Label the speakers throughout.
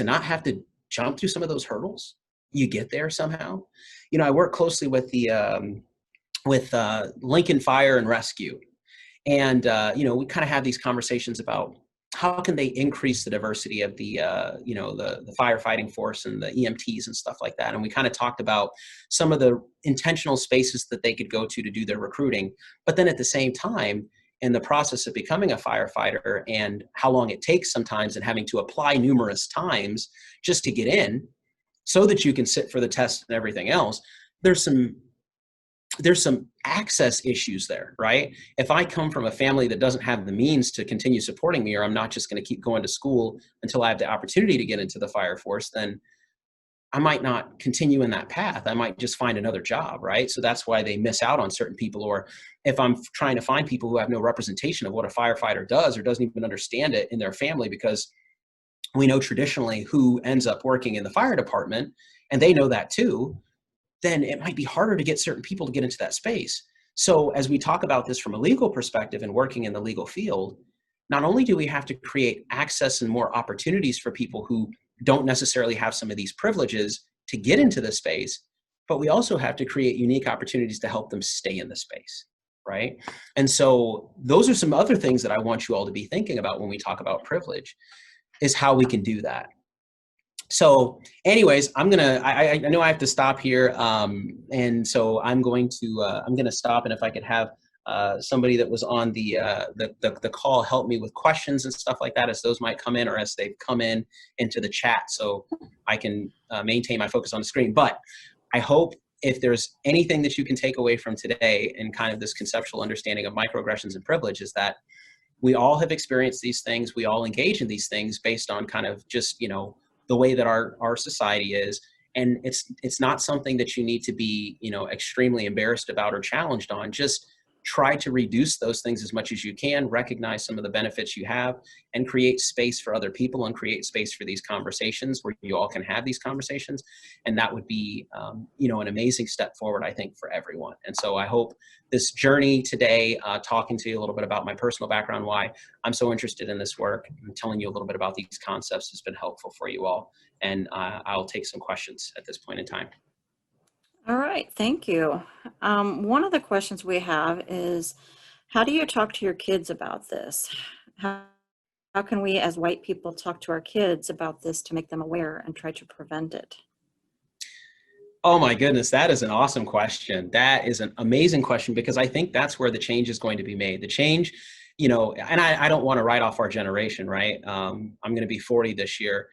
Speaker 1: to not have to jump through some of those hurdles, you get there somehow. You know, I work closely with the Lincoln Fire and Rescue, and you know, we kind of have these conversations about how can they increase the diversity of the you know, the firefighting force and the EMTs and stuff like that. And we kind of talked about some of the intentional spaces that they could go to do their recruiting, but then at the same time, in the process of becoming a firefighter and how long it takes sometimes and having to apply numerous times just to get in so that you can sit for the test and everything else, there's some access issues there, right? If I come from a family that doesn't have the means to continue supporting me, or I'm not just going to keep going to school until I have the opportunity to get into the fire force, then I might not continue in that path. I might just find another job, right? So that's why they miss out on certain people. Or if I'm trying to find people who have no representation of what a firefighter does or doesn't even understand it in their family, because we know traditionally who ends up working in the fire department, and they know that too, then it might be harder to get certain people to get into that space. So as we talk about this from a legal perspective and working in the legal field, not only do we have to create access and more opportunities for people who don't necessarily have some of these privileges to get into the space, but we also have to create unique opportunities to help them stay in the space, right? And so those are some other things that I want you all to be thinking about when we talk about privilege, is how we can do that. So anyways, I know I have to stop here. And so I'm going to stop. And if I could have somebody that was on the call help me with questions and stuff like that, as those might come in or as they've come in into the chat, so I can maintain my focus on the screen. But I hope if there's anything that you can take away from today and kind of this conceptual understanding of microaggressions and privilege, is that we all have experienced these things. We all engage in these things based on kind of just, you know, the way that our society is. And it's not something that you need to be, you know, extremely embarrassed about or challenged on. Just try to reduce those things as much as you can, recognize some of the benefits you have, and create space for other people and create space for these conversations where you all can have these conversations. And that would be, you know, an amazing step forward, I think, for everyone. And so I hope this journey today, talking to you a little bit about my personal background, why I'm so interested in this work, and telling you a little bit about these concepts has been helpful for you all. And I'll take some questions at this point in time.
Speaker 2: All right, thank you. One of the questions we have is, how do you talk to your kids about this? How can we as white people talk to our kids about this to make them aware and try to prevent it?
Speaker 1: Oh my goodness, that is an awesome question. That is an amazing question, because I think that's where the change is going to be made. The change, you know, and I don't want to write off our generation, right? I'm going to be 40 this year.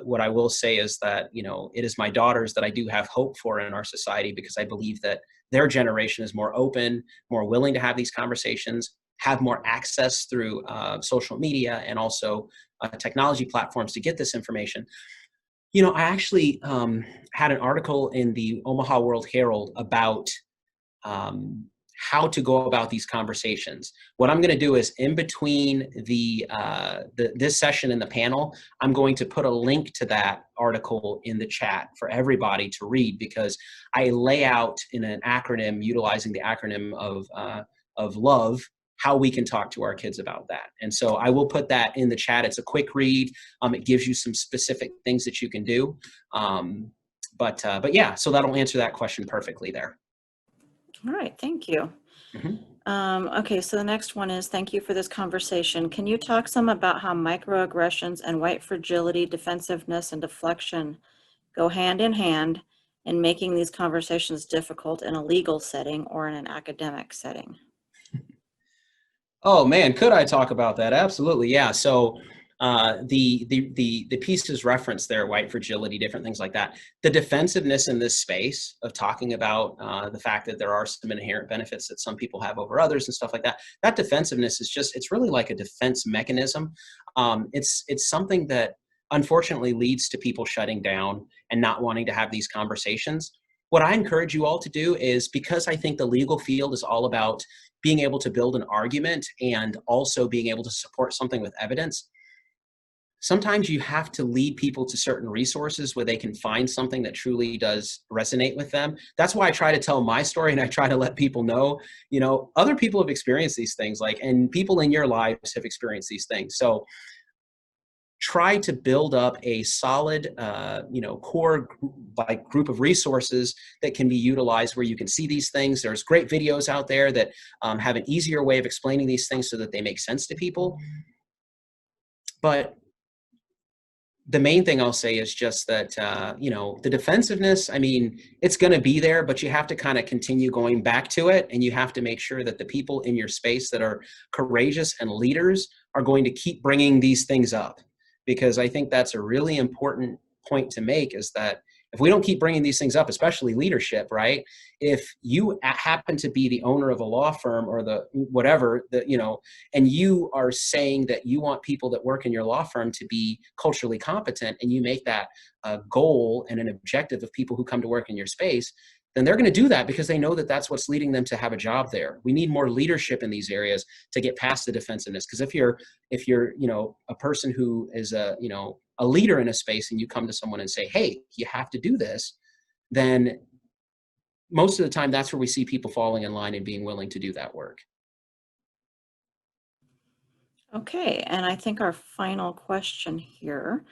Speaker 1: What I will say is that, you know, it is my daughters that I do have hope for in our society, because I believe that their generation is more open, more willing to have these conversations, have more access through social media and also technology platforms to get this information. You know, I actually had an article in the Omaha World Herald about how to go about these conversations. What I'm going to do is, in between this session and the panel, I'm going to put a link to that article in the chat for everybody to read, because I lay out in an acronym, utilizing the acronym of LOVE, how we can talk to our kids about that. And so I will put that in the chat. It's a quick read. It gives you some specific things that you can do. But yeah, so that'll answer that question perfectly there.
Speaker 2: All right, thank you.
Speaker 1: Mm-hmm.
Speaker 2: Okay, so the next one is, thank you for this conversation. Can you talk some about how microaggressions and white fragility, defensiveness, and deflection go hand in making these conversations difficult in a legal setting or in an academic setting?
Speaker 1: Oh man, could I talk about that? Absolutely, yeah. So the pieces referenced there, white fragility, different things like that. The defensiveness in this space of talking about the fact that there are some inherent benefits that some people have over others and stuff like that. That defensiveness is just, it's really like a defense mechanism. It's something that unfortunately leads to people shutting down and not wanting to have these conversations. What I encourage you all to do is, because I think the legal field is all about being able to build an argument and also being able to support something with evidence, sometimes you have to lead people to certain resources where they can find something that truly does resonate with them. That's why I try to tell my story, and I try to let people know, you know, other people have experienced these things, like, and people in your lives have experienced these things. So try to build up a solid, core group of resources that can be utilized where you can see these things. There's great videos out there that have an easier way of explaining these things so that they make sense to people. But the main thing I'll say is just that, the defensiveness, I mean, it's going to be there, but you have to kind of continue going back to it. And you have to make sure that the people in your space that are courageous and leaders are going to keep bringing these things up. Because I think that's a really important point to make, is that if we don't keep bringing these things up, especially leadership, right? If you happen to be the owner of a law firm or the whatever, and you are saying that you want people that work in your law firm to be culturally competent, and you make that a goal and an objective of people who come to work in your space, then they're going to do that because they know that that's what's leading them to have a job there. We need more leadership in these areas to get past the defensiveness. Because if you're a person who is a leader in a space, and you come to someone and say, hey, you have to do this, then most of the time that's where we see people falling in line and being willing to do that work.
Speaker 2: Okay, and I think our final question here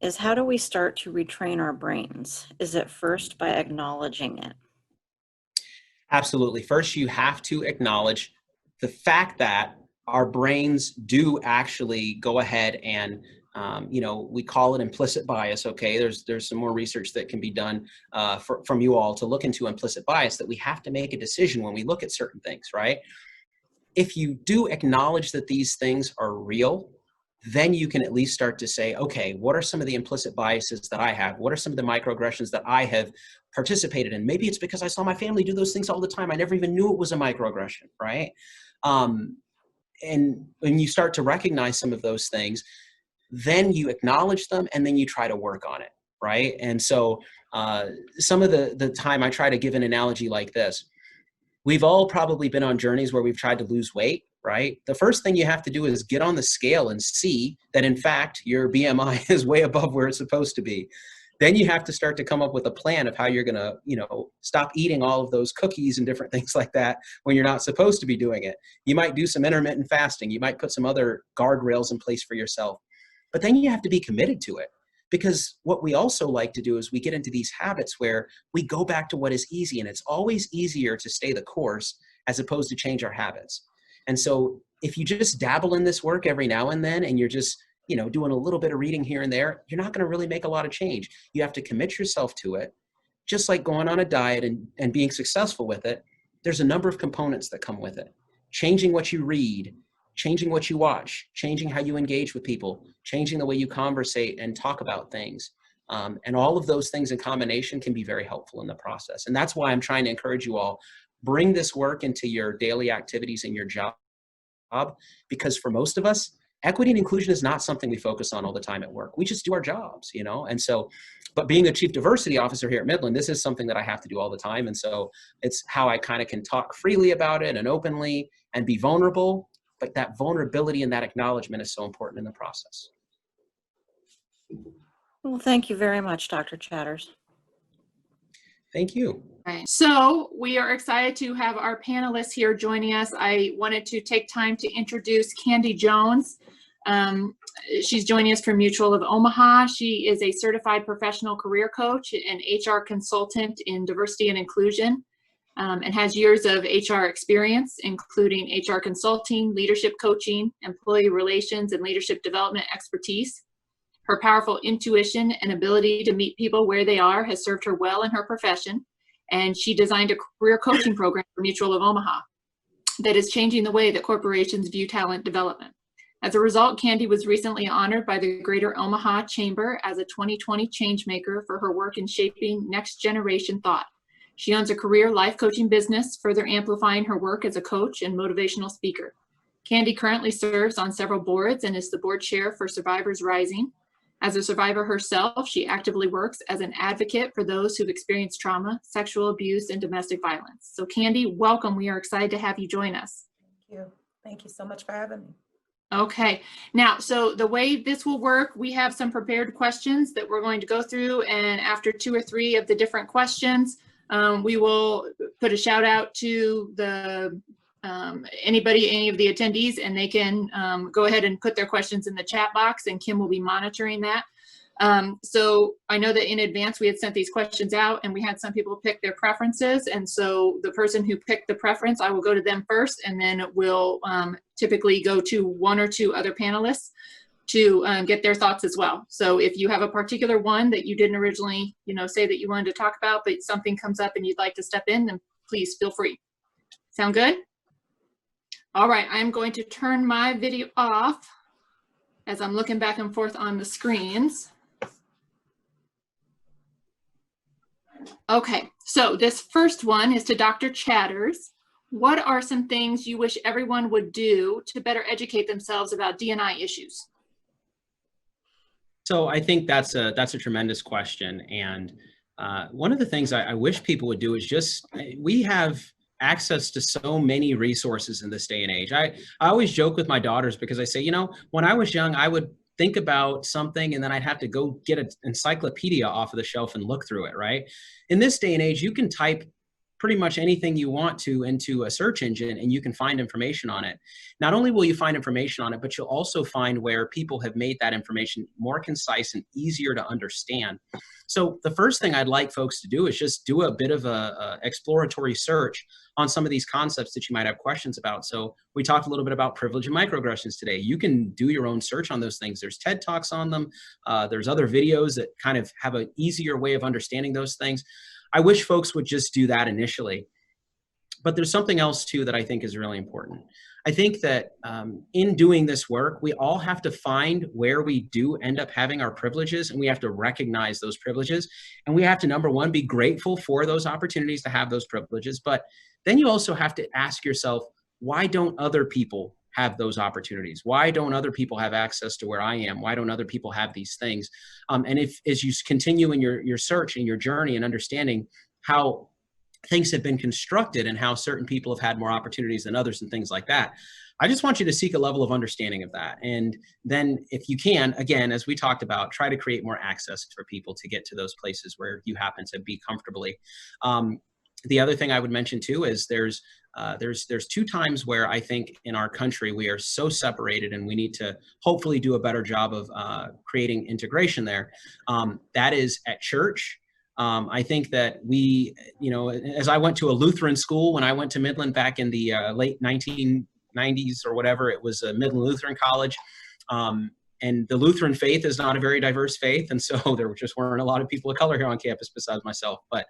Speaker 2: is, how do we start to retrain our brains? Is it first by acknowledging it?
Speaker 1: Absolutely. First, you have to acknowledge the fact that our brains do actually go ahead and we call it implicit bias. Okay, there's some more research that can be done from you all to look into implicit bias, that we have to make a decision when we look at certain things, right? If you do acknowledge that these things are real, then you can at least start to say, okay, what are some of the implicit biases that I have? What are some of the microaggressions that I have participated in? Maybe it's because I saw my family do those things all the time. I never even knew it was a microaggression, right? And when you start to recognize some of those things, then you acknowledge them, and then you try to work on it, right? And so some of the time I try to give an analogy like this. We've all probably been on journeys where we've tried to lose weight, right? The first thing you have to do is get on the scale and see that, in fact, your BMI is way above where it's supposed to be. Then you have to start to come up with a plan of how you're going to, stop eating all of those cookies and different things like that when you're not supposed to be doing it. You might do some intermittent fasting. You might put some other guardrails in place for yourself. But then you have to be committed to it. Because what we also like to do is we get into these habits where we go back to what is easy, and it's always easier to stay the course as opposed to change our habits. And so if you just dabble in this work every now and then, and you're just, doing a little bit of reading here and there, you're not going to really make a lot of change. You have to commit yourself to it. Just like going on a diet and being successful with it, there's a number of components that come with it. Changing what you read, changing what you watch, changing how you engage with people, changing the way you conversate and talk about things. And all of those things in combination can be very helpful in the process. And that's why I'm trying to encourage you all, bring this work into your daily activities and your job, because for most of us, equity and inclusion is not something we focus on all the time at work. We just do our jobs, And so, but being a chief diversity officer here at Midland, this is something that I have to do all the time. And so it's how I kind of can talk freely about it and openly and be vulnerable. But that vulnerability and that acknowledgement is so important in the process.
Speaker 2: Well, thank you very much, Dr. Chatters.
Speaker 1: Thank you.
Speaker 3: Right. So we are excited to have our panelists here joining us. I wanted to take time to introduce Candy Jones. She's joining us from Mutual of Omaha. She is a certified professional career coach and HR consultant in diversity and inclusion, and has years of HR experience, including HR consulting, leadership coaching, employee relations, and leadership development expertise. Her powerful intuition and ability to meet people where they are has served her well in her profession, and she designed a career coaching program for Mutual of Omaha that is changing the way that corporations view talent development. As a result, Candy was recently honored by the Greater Omaha Chamber as a 2020 Changemaker for her work in shaping next generation thought. She owns a career life coaching business, further amplifying her work as a coach and motivational speaker. Candy currently serves on several boards and is the board chair for Survivors Rising. As a survivor herself, she actively works as an advocate for those who've experienced trauma, sexual abuse, and domestic violence. So Candy, welcome. We are excited to have you join us.
Speaker 4: Thank you. Thank you so much for having me.
Speaker 3: Okay, now, so the way this will work, we have some prepared questions that we're going to go through, and after 2 or 3 of the different questions, we will put a shout out to the any of the attendees, and they can go ahead and put their questions in the chat box, and Kim will be monitoring that. So I know that in advance we had sent these questions out, and we had some people pick their preferences. And so the person who picked the preference, I will go to them first, and then we'll typically go to one or two other panelists to get their thoughts as well. So if you have a particular one that you didn't originally, say that you wanted to talk about, but something comes up and you'd like to step in, then please feel free. Sound good? All right, I'm going to turn my video off as I'm looking back and forth on the screens. Okay, so this first one is to Dr. Chatters. What are some things you wish everyone would do to better educate themselves about D&I issues?
Speaker 1: So I think that's a tremendous question. And one of the things I wish people would do is we have access to so many resources in this day and age. I always joke with my daughters because I say, when I was young, I would think about something and then I'd have to go get an encyclopedia off of the shelf and look through it, right? In this day and age, you can type pretty much anything you want to into a search engine and you can find information on it. Not only will you find information on it, but you'll also find where people have made that information more concise and easier to understand. So the first thing I'd like folks to do is just do a bit of a exploratory search on some of these concepts that you might have questions about. So we talked a little bit about privilege and microaggressions today. You can do your own search on those things. There's TED Talks on them. There's other videos that kind of have an easier way of understanding those things. I wish folks would just do that initially. But there's something else too that I think is really important. I think that in doing this work, we all have to find where we do end up having our privileges, and we have to recognize those privileges. And we have to, number one, be grateful for those opportunities to have those privileges. But then you also have to ask yourself, why don't other people have those opportunities? Why don't other people have access to where I am? Why don't other people have these things? And as you continue in your search and your journey and understanding how things have been constructed and how certain people have had more opportunities than others and things like that, I just want you to seek a level of understanding of that. And then if you can, again, as we talked about, try to create more access for people to get to those places where you happen to be comfortably. The other thing I would mention too is there's two times where I think in our country we are so separated, and we need to hopefully do a better job of creating integration there. That is at church. I think that we, as I went to a Lutheran school when I went to Midland back in the late 1990s or whatever, it was a Midland Lutheran college. And the Lutheran faith is not a very diverse faith. And so there just weren't a lot of people of color here on campus besides myself. But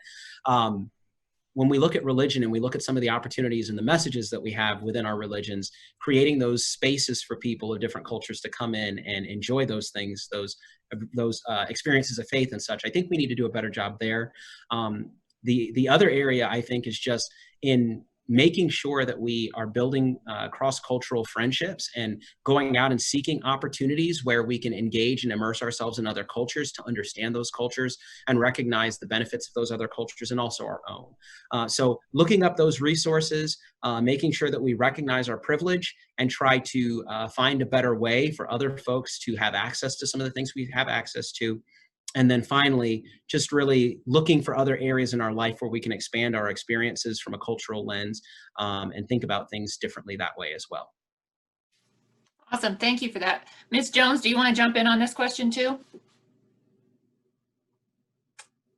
Speaker 1: when we look at religion and we look at some of the opportunities and the messages that we have within our religions, creating those spaces for people of different cultures to come in and enjoy those things, those experiences of faith and such, I think we need to do a better job there. The other area I think is just in making sure that we are building cross-cultural friendships and going out and seeking opportunities where we can engage and immerse ourselves in other cultures to understand those cultures and recognize the benefits of those other cultures and also our own. So looking up those resources, making sure that we recognize our privilege and try to find a better way for other folks to have access to some of the things we have access to. And then finally, just really looking for other areas in our life where we can expand our experiences from a cultural lens and think about things differently that way as well.
Speaker 3: Awesome. Thank you for that. Ms. Jones, do you want to jump in on this question too?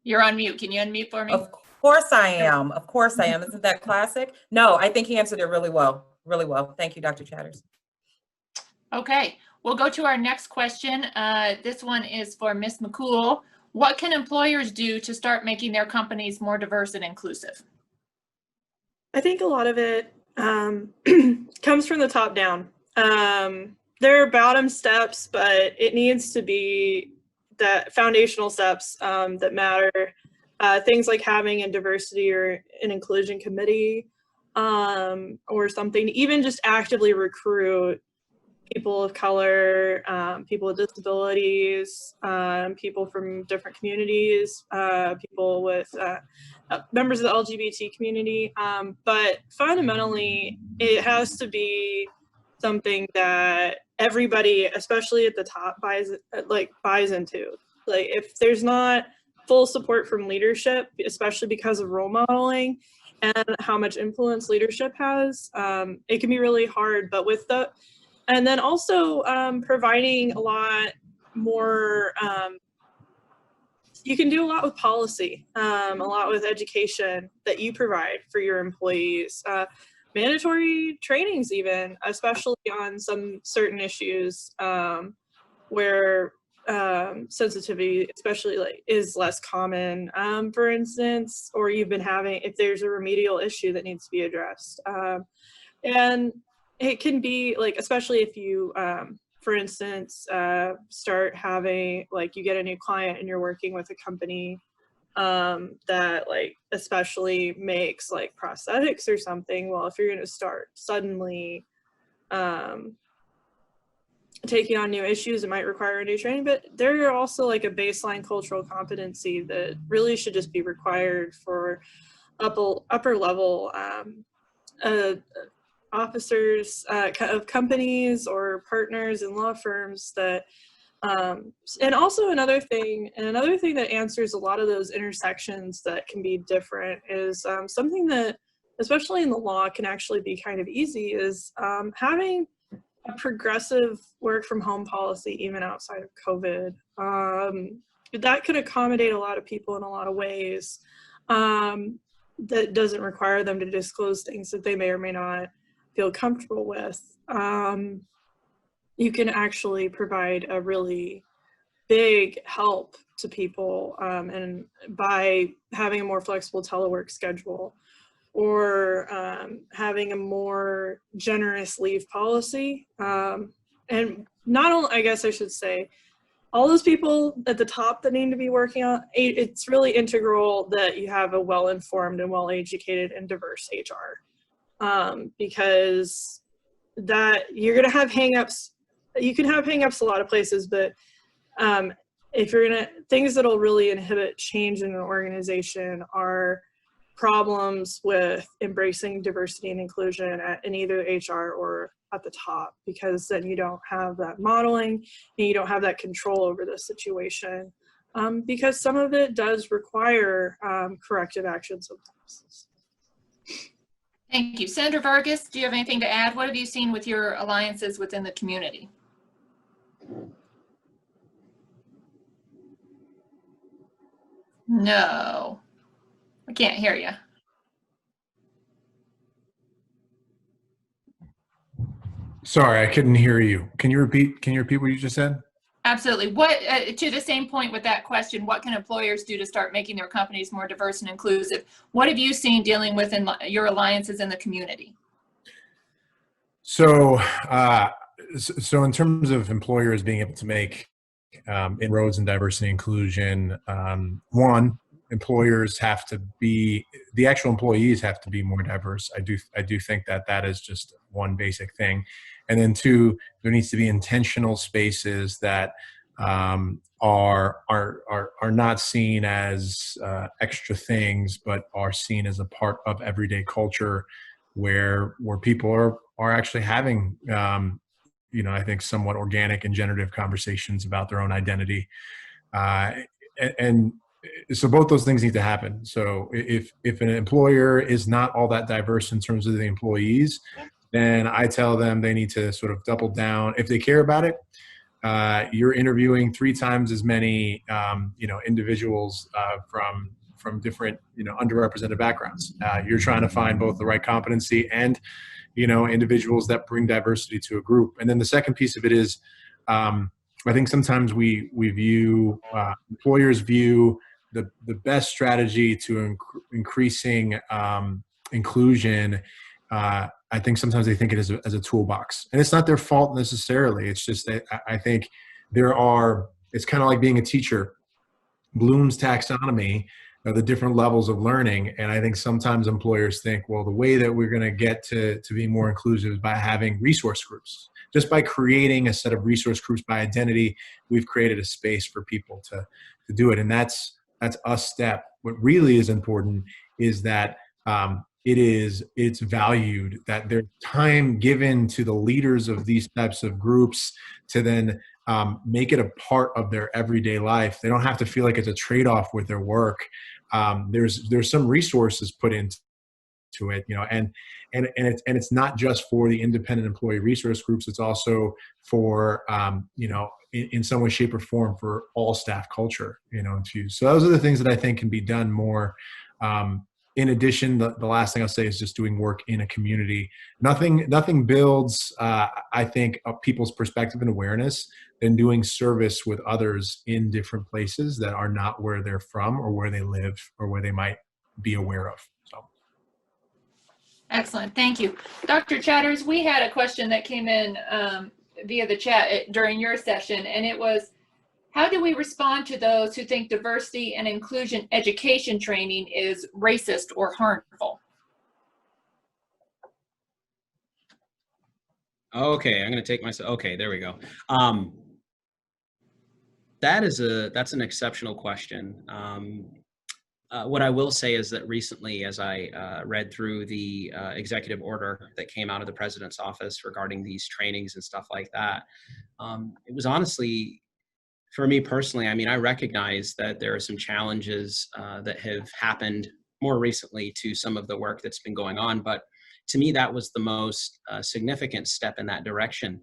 Speaker 3: You're on mute. Can you unmute for me?
Speaker 4: Of course I am. Of course I am. Isn't that classic? No, I think he answered it really well. Really well. Thank you, Dr. Chatters.
Speaker 3: Okay. We'll go to our next question. This one is for Ms. McCool. What can employers do to start making their companies more diverse and inclusive?
Speaker 5: I think a lot of it comes from the top down. There are bottom steps, but it needs to be that foundational steps that matter. Things like having a diversity or an inclusion committee or something, even just actively recruit people of color, people with disabilities, people from different communities, people with members of the LGBT community. But fundamentally, it has to be something that everybody, especially at the top, buys into. Like, if there's not full support from leadership, especially because of role modeling, and how much influence leadership has, it can be really hard. But with and then also providing a lot more, you can do a lot with policy, a lot with education that you provide for your employees, mandatory trainings even, especially on some certain issues where sensitivity especially is less common, for instance, or you've been having, if there's a remedial issue that needs to be addressed. And it can be especially if you, for instance, start having, you get a new client and you're working with a company that especially makes prosthetics or something. Well, if you're going to start suddenly taking on new issues, it might require a new training, but there are also a baseline cultural competency that really should just be required for upper level officers of companies or partners in law firms that, and also another thing that answers a lot of those intersections that can be different is something that, especially in the law, can actually be kind of easy, is having a progressive work from home policy even outside of COVID. That could accommodate a lot of people in a lot of ways. That doesn't require them to disclose things that they may or may not feel comfortable with. You can actually provide a really big help to people, and by having a more flexible telework schedule, or having a more generous leave policy. And not only, I guess I should say, all those people at the top that need to be working on, it's really integral that you have a well-informed and well-educated and diverse HR, because that you're going to have hangups. You can have hangups a lot of places, but if you're going to, things that'll really inhibit change in an organization are problems with embracing diversity and inclusion in either HR or at the top, because then you don't have that modeling and you don't have that control over the situation, because some of it does require corrective action sometimes.
Speaker 3: Thank you. Senator Vargas, do you have anything to add? What have you seen with your alliances within the community? No, I can't hear you.
Speaker 6: Sorry, I couldn't hear you. Can you repeat what you just said?
Speaker 3: Absolutely. What, to the same point with that question, what can employers do to start making their companies more diverse and inclusive? What have you seen dealing with your alliances in the community?
Speaker 6: So, so in terms of employers being able to make inroads in diversity and inclusion, one, employers have to be, the actual employees have to be more diverse. I do think that is just one basic thing. And then two, there needs to be intentional spaces that are not seen as extra things, but are seen as a part of everyday culture, where people are actually having I think somewhat organic and generative conversations about their own identity, and so both those things need to happen. So if an employer is not all that diverse in terms of the employees, then I tell them they need to sort of double down. If they care about it, you're interviewing 3 times as many, individuals from different, underrepresented backgrounds. You're trying to find both the right competency and, individuals that bring diversity to a group. And then the second piece of it is, I think sometimes we view, employers view the best strategy to increasing inclusion. I think sometimes they think it as a toolbox, and it's not their fault necessarily. It's just that I think it's kind of like being a teacher. Bloom's taxonomy of the different levels of learning. And I think sometimes employers think, well, the way that we're going to get to be more inclusive is by having resource groups. Just by creating a set of resource groups by identity, we've created a space for people to do it. And that's a step. What really is important is that it's valued, that there's time given to the leaders of these types of groups to then make it a part of their everyday life. They don't have to feel like it's a trade-off with their work. There's some resources put into to it, and it's not just for the independent employee resource groups. It's also for, in some way, shape, or form for all staff culture, infused. So those are the things that I think can be done more. In addition, the last thing I'll say is just doing work in a community. Nothing builds, I think, people's perspective and awareness than doing service with others in different places that are not where they're from or where they live or where they might be aware of. So.
Speaker 3: Excellent, thank you. Dr. Chatters, we had a question that came in via the chat during your session, and it was, how do we respond to those who think diversity and inclusion education training is racist or harmful?
Speaker 1: Okay, I'm going to take myself. Okay, there we go. That's an exceptional question. What I will say is that recently, as I read through the executive order that came out of the president's office regarding these trainings and stuff like that, it was honestly, for me personally, I mean, I recognize that there are some challenges that have happened more recently to some of the work that's been going on, but to me, that was the most significant step in that direction.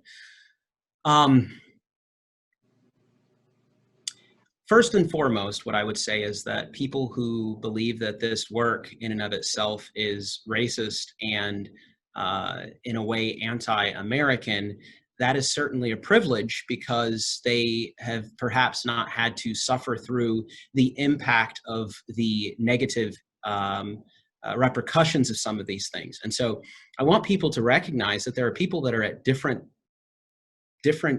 Speaker 1: First and foremost, what I would say is that people who believe that this work in and of itself is racist and in a way anti-American, that is certainly a privilege because they have perhaps not had to suffer through the impact of the negative repercussions of some of these things. And so I want people to recognize that there are people that are at different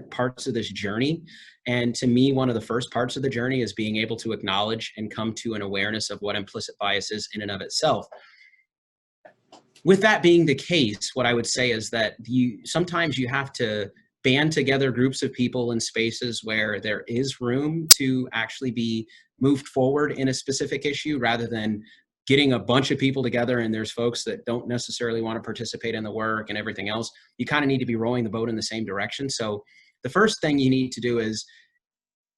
Speaker 1: parts of this journey. And to me, one of the first parts of the journey is being able to acknowledge and come to an awareness of what implicit bias is in and of itself. With that being the case, what I would say is that sometimes you have to band together groups of people in spaces where there is room to actually be moved forward in a specific issue rather than getting a bunch of people together and there's folks that don't necessarily want to participate in the work and everything else. You kind of need to be rowing the boat in the same direction. So the first thing you need to do is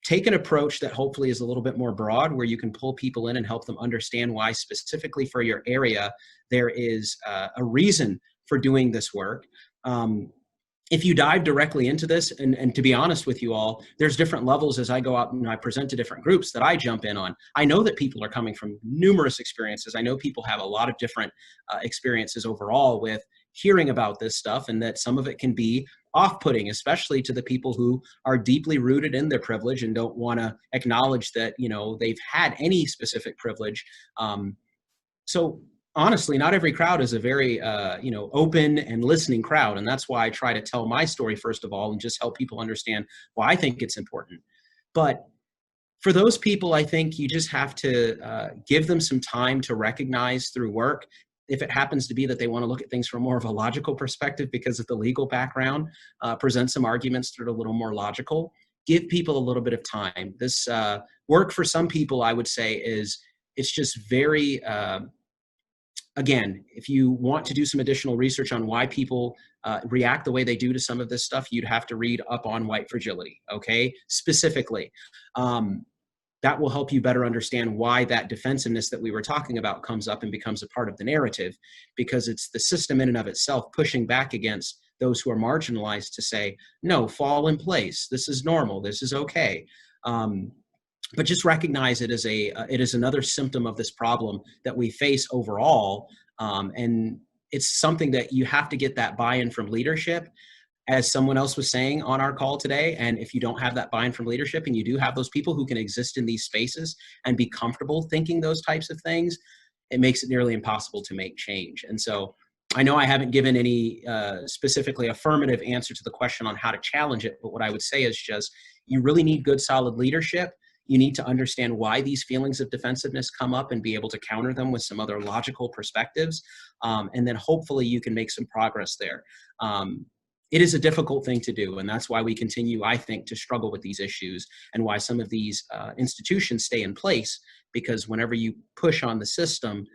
Speaker 1: take an approach that hopefully is a little bit more broad, where you can pull people in and help them understand why specifically for your area there is a reason for doing this work. If you dive directly into this, and to be honest with you all, there's different levels as I go out and I present to different groups that I jump in on. I know that people are coming from numerous experiences. I know people have a lot of different experiences overall with hearing about this stuff, and that some of it can be off-putting, especially to the people who are deeply rooted in their privilege and don't want to acknowledge that, they've had any specific privilege. So honestly, not every crowd is a very, open and listening crowd. And that's why I try to tell my story, first of all, and just help people understand why I think it's important. But for those people, I think you just have to give them some time to recognize through work, if it happens to be that they want to look at things from more of a logical perspective because of the legal background, present some arguments that are a little more logical, give people a little bit of time. This work for some people, I would say, it's just very, again, if you want to do some additional research on why people react the way they do to some of this stuff, you'd have to read up on white fragility, okay, specifically. That will help you better understand why that defensiveness that we were talking about comes up and becomes a part of the narrative, because it's the system in and of itself pushing back against those who are marginalized to say, no, fall in place. This is normal. This is okay. But just recognize it is another symptom of this problem that we face overall. And it's something that you have to get that buy-in from leadership, as someone else was saying on our call today. And if you don't have that buy-in from leadership, and you do have those people who can exist in these spaces and be comfortable thinking those types of things, it makes it nearly impossible to make change. And so I know I haven't given any specifically affirmative answer to the question on how to challenge it, but what I would say is just, you really need good, solid leadership. You need to understand why these feelings of defensiveness come up and be able to counter them with some other logical perspectives. And then hopefully you can make some progress there. It is a difficult thing to do, and that's why we continue, I think, to struggle with these issues, and why some of these institutions stay in place, because whenever you push on the system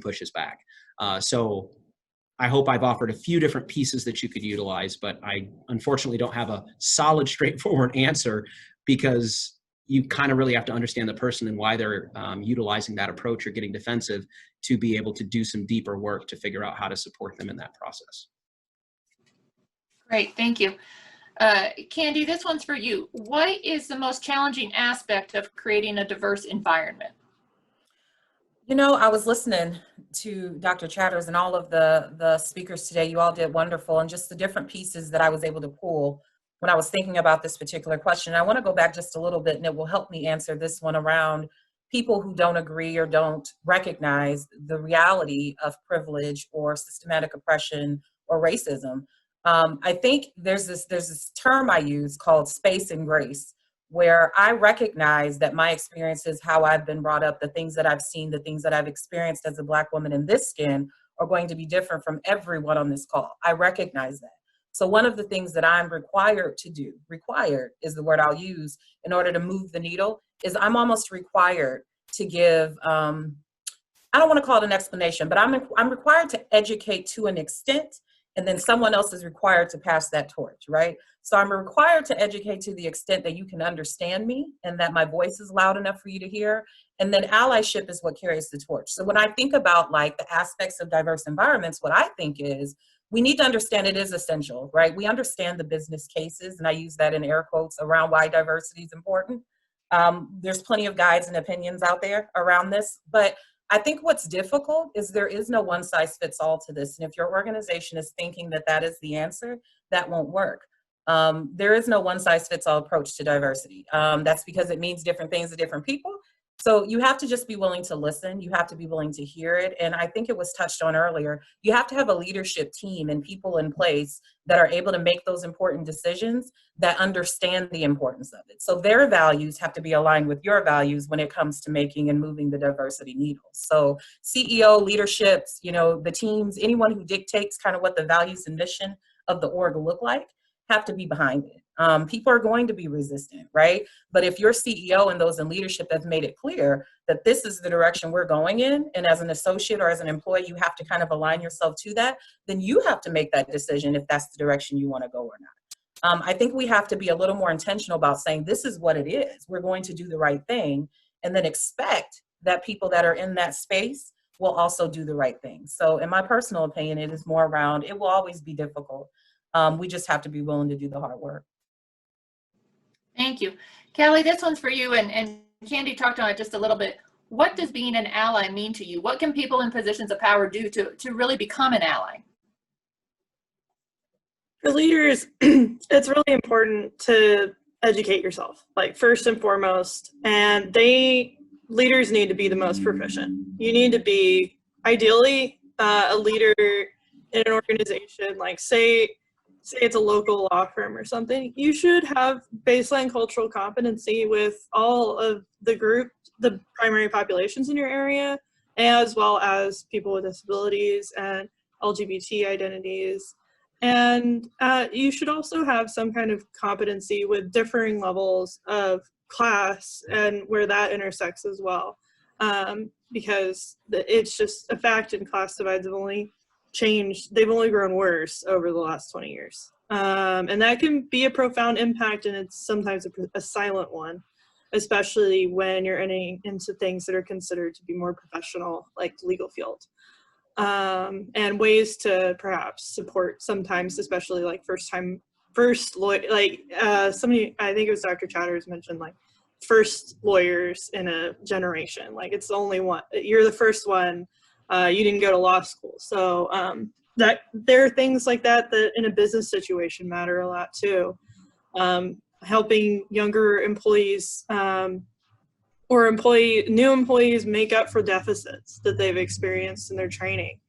Speaker 1: pushes back. So I hope I've offered a few different pieces that you could utilize, but I unfortunately don't have a solid, straightforward answer, because you kind of really have to understand the person and why they're utilizing that approach or getting defensive to be able to do some deeper work to figure out how to support them in that process.
Speaker 3: Great, thank you. Candy, this one's for you. What is the most challenging aspect of creating a diverse environment?
Speaker 4: You know, I was listening to Dr. Chatters and all of the speakers today. You all did wonderful, and just the different pieces that I was able to pull when I was thinking about this particular question. I want to go back just a little bit, and it will help me answer this one around people who don't agree or don't recognize the reality of privilege or systematic oppression or racism. I think there's this term I use called space and grace, where I recognize that my experiences, how I've been brought up, the things that I've seen, the things that I've experienced as a Black woman in this skin are going to be different from everyone on this call. I recognize that. So one of the things that I'm required to do, required is the word I'll use in order to move the needle, is I'm almost required to give, I don't want to call it an explanation, but I'm required to educate to an extent, and then someone else is required to pass that torch, right? So I'm required to educate to the extent that you can understand me and that my voice is loud enough for you to hear. And then allyship is what carries the torch. So when I think about like the aspects of diverse environments, what I think is we need to understand it is essential, right? We understand the business cases, and I use that in air quotes, around why diversity is important. There's plenty of guides and opinions out there around this, but I think what's difficult is there is no one size fits all to this. And if your organization is thinking that that is the answer, that won't work. There is no one size fits all approach to diversity. That's because it means different things to different people. So you have to just be willing to listen. You have to be willing to hear it. And I think it was touched on earlier. You have to have a leadership team and people in place that are able to make those important decisions, that understand the importance of it. So their values have to be aligned with your values when it comes to making and moving the diversity needle. So CEO, leaderships, you know, the teams, anyone who dictates kind of what the values and mission of the org look like, have to be behind it. People are going to be resistant, right? But if your CEO and those in leadership have made it clear that this is the direction we're going in, and as an associate or as an employee, you have to kind of align yourself to that, then you have to make that decision if that's the direction you want to go or not. I think we have to be a little more intentional about saying this is what it is. We're going to do the right thing, and then expect that people that are in that space will also do the right thing. So in my personal opinion, it is more around, it will always be difficult. We just have to be willing to do the hard work.
Speaker 3: Thank you. Callie, this one's for you, and Candy talked on it just a little bit. What does being an ally mean to you? What can people in positions of power do to really become an ally?
Speaker 5: For leaders, it's really important to educate yourself, like first and foremost, and leaders need to be the most proficient. You need to be, ideally, a leader in an organization, like say it's a local law firm or something, you should have baseline cultural competency with all of the primary populations in your area, as well as people with disabilities and LGBT identities. And you should also have some kind of competency with differing levels of class and where that intersects as well. Because it's just a fact, and class divides have only changed, they've only grown worse over the last 20 years. And that can be a profound impact, and it's sometimes a silent one, especially when you're into things that are considered to be more professional, like the legal field. And ways to perhaps support sometimes, especially like somebody, I think it was Dr. Chatters mentioned, like first lawyers in a generation, like it's the only one, you're the first one. You didn't go to law school. So that there are things like that in a business situation matter a lot too. Helping younger employees or new employees make up for deficits that they've experienced in their training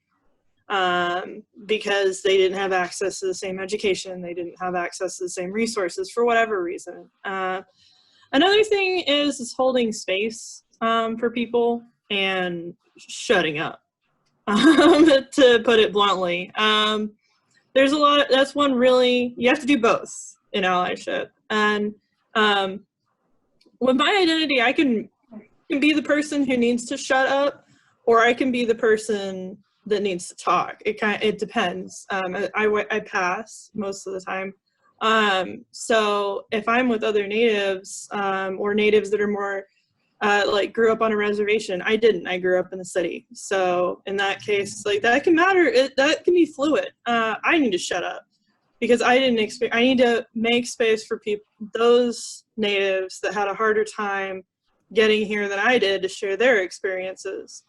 Speaker 5: because they didn't have access to the same education, they didn't have access to the same resources for whatever reason. Another thing is holding space for people and shutting up. To put it bluntly, there's a lot. That's one really, you have to do both in allyship. And with my identity, I can be the person who needs to shut up, or I can be the person that needs to talk. It depends. I pass most of the time. So if I'm with other natives, or natives that are more like grew up on a reservation, I didn't. I grew up in the city. So in that case, like that can matter. That can be fluid. I need to shut up because I didn't expect. I need to make space for people, those natives that had a harder time getting here than I did, to share their experiences.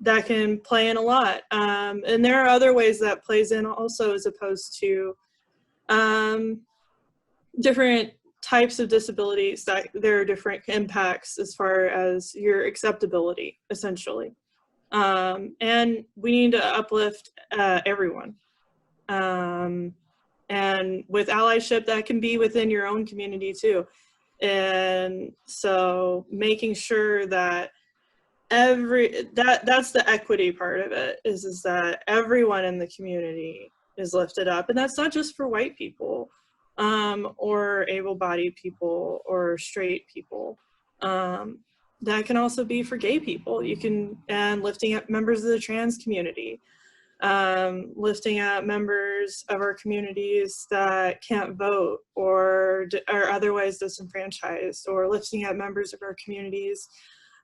Speaker 5: That can play in a lot. And there are other ways that plays in also, as opposed to different types of disabilities, that there are different impacts as far as your acceptability, essentially. And we need to uplift everyone. And with allyship, that can be within your own community too. And so making sure that that's the equity part of it, is that everyone in the community is lifted up. And that's not just for white people, or able-bodied people or straight people. That can also be for gay people. And lifting up members of the trans community, lifting up members of our communities that can't vote or are otherwise disenfranchised, or lifting up members of our communities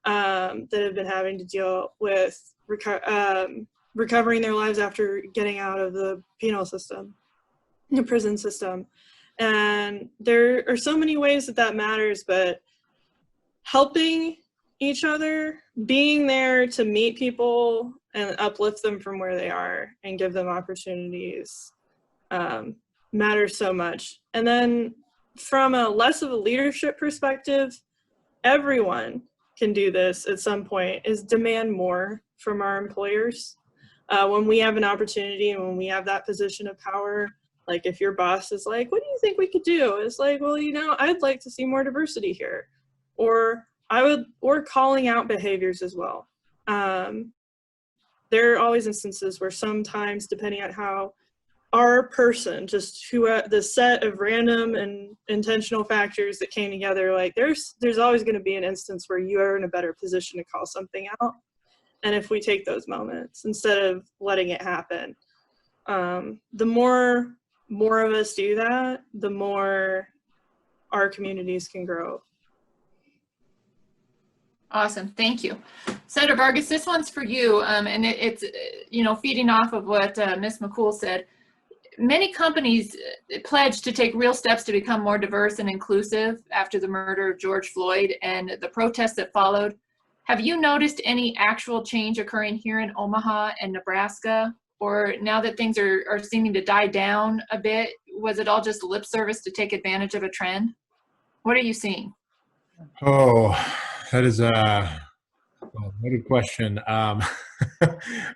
Speaker 5: that have been having to deal with recovering their lives after getting out of the penal system, the prison system. And there are so many ways that matters, but helping each other, being there to meet people and uplift them from where they are and give them opportunities, matters so much. And then from a less of a leadership perspective, everyone can do this at some point, is demand more from our employers. When we have an opportunity and when we have that position of power, like if your boss is like, what do you think we could do? It's like, well, I'd like to see more diversity here. Or calling out behaviors as well. There are always instances where sometimes, depending on how our person, the set of random and intentional factors that came together, like there's always going to be an instance where you are in a better position to call something out. And if we take those moments instead of letting it happen, the more of us do that, the more our communities can grow.
Speaker 3: Awesome, thank you. Senator Vargas, this one's for you, and it's feeding off of what Ms. McCool said. Many companies pledged to take real steps to become more diverse and inclusive after the murder of George Floyd and the protests that followed. Have you noticed any actual change occurring here in Omaha and Nebraska? Or now that things are seeming to die down a bit, was it all just lip service to take advantage of a trend? What are you seeing?
Speaker 6: Oh, that is a good question.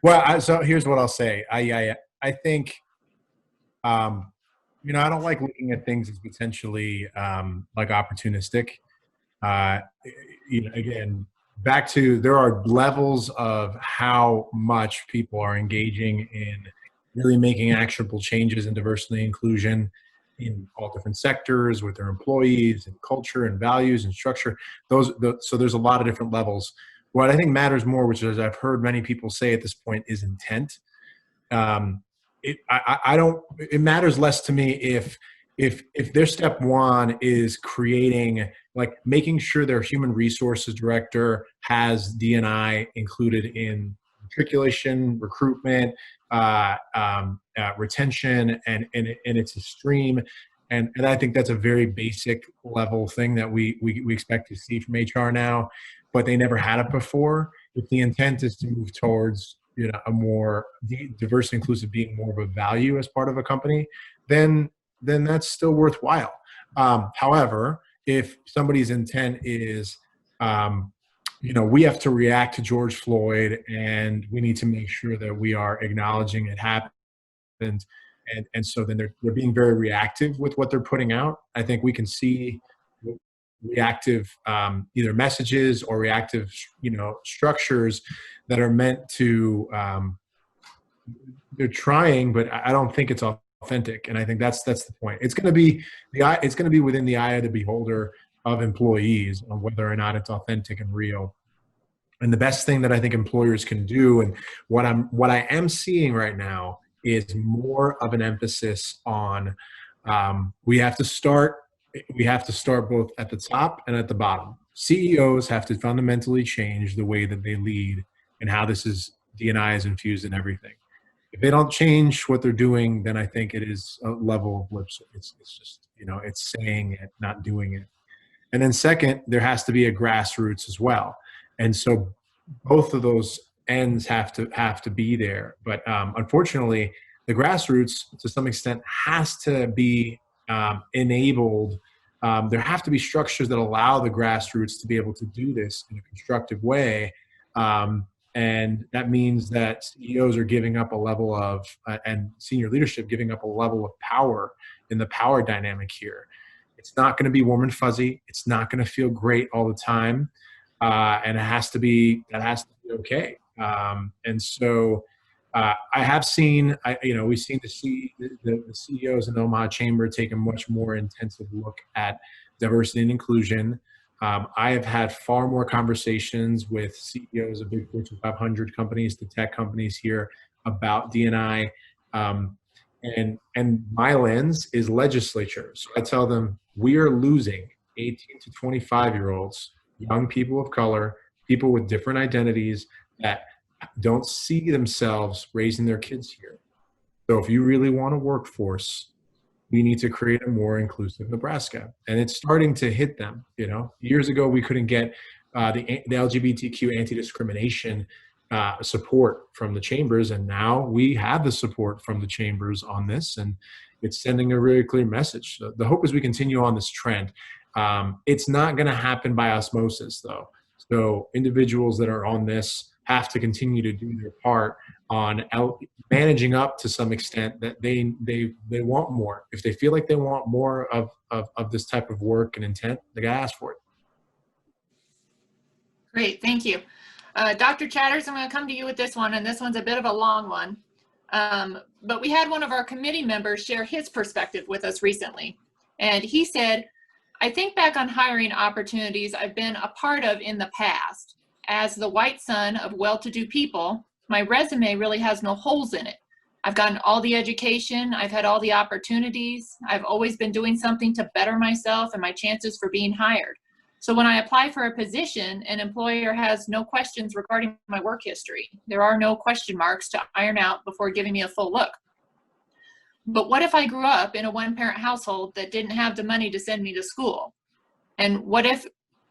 Speaker 6: Well, so here's what I'll say. I think, I don't like looking at things as potentially like opportunistic. Again, back to, there are levels of how much people are engaging in really making actionable changes in diversity and inclusion in all different sectors with their employees and culture and values and structure. So there's a lot of different levels. What I think matters more, which is I've heard many people say at this point, is intent. It matters less to me if their step one is creating, like making sure their human resources director has D&I included in matriculation, recruitment, retention, and it's a stream. And I think that's a very basic level thing that we expect to see from HR now, but they never had it before. If the intent is to move towards a more diverse and inclusive being more of a value as part of a company, then that's still worthwhile. However, if somebody's intent is, we have to react to George Floyd and we need to make sure that we are acknowledging it happened, and so then they're being very reactive with what they're putting out. I think we can see reactive either messages or reactive structures that are meant to they're trying, but I don't think it's authentic. And I think that's the point. It's going to be within the eye of the beholder of employees on whether or not it's authentic and real. And the best thing that I think employers can do, and what I am seeing right now, is more of an emphasis on We have to start both at the top and at the bottom. CEOs have to fundamentally change the way that they lead and how D&I is infused in everything. If they don't change what they're doing, then I think it is a level of lip. It's just, it's saying it, not doing it. And then second, there has to be a grassroots as well. And so both of those ends have to be there. But unfortunately, the grassroots, to some extent, has to be enabled. There have to be structures that allow the grassroots to be able to do this in a constructive way. And that means that CEOs are giving up a level of, and senior leadership giving up a level of power in the power dynamic here. It's not going to be warm and fuzzy. It's not going to feel great all the time. And that has to be okay. And so we've seen the CEOs in the Omaha Chamber take a much more intensive look at diversity and inclusion. I have had far more conversations with CEOs of big Fortune 500 companies, the tech companies here, about D&I. And my lens is legislature. So I tell them, we are losing 18 to 25-year-olds, young people of color, people with different identities that don't see themselves raising their kids here. So if you really want a workforce, we need to create a more inclusive Nebraska. And it's starting to hit them. Years ago, we couldn't get the LGBTQ anti-discrimination support from the chambers. And now we have the support from the chambers on this. And it's sending a really clear message. So the hope is we continue on this trend. It's not going to happen by osmosis, though. So individuals that are on this have to continue to do their part on managing up to some extent that they want more. If they feel like they want more of this type of work and intent, they got to ask for it.
Speaker 3: Great, thank you. Dr. Chatters, I'm going to come to you with this one, and this one's a bit of a long one. But we had one of our committee members share his perspective with us recently. And he said, I think back on hiring opportunities I've been a part of in the past. As the white son of well-to-do people, my resume really has no holes in it. I've gotten all the education, I've had all the opportunities, I've always been doing something to better myself and my chances for being hired. So when I apply for a position, an employer has no questions regarding my work history. There are no question marks to iron out before giving me a full look. But what if I grew up in a one-parent household that didn't have the money to send me to school? And what if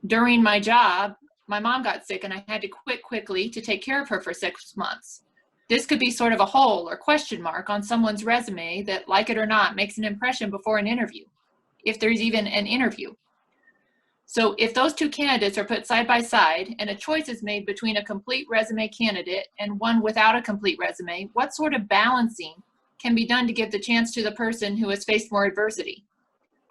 Speaker 3: during my job, my mom got sick and I had to quit quickly to take care of her for 6 months? This could be sort of a hole or question mark on someone's resume that, like it or not, makes an impression before an interview, if there's even an interview. So if those two candidates are put side by side and a choice is made between a complete resume candidate and one without a complete resume, what sort of balancing can be done to give the chance to the person who has faced more adversity?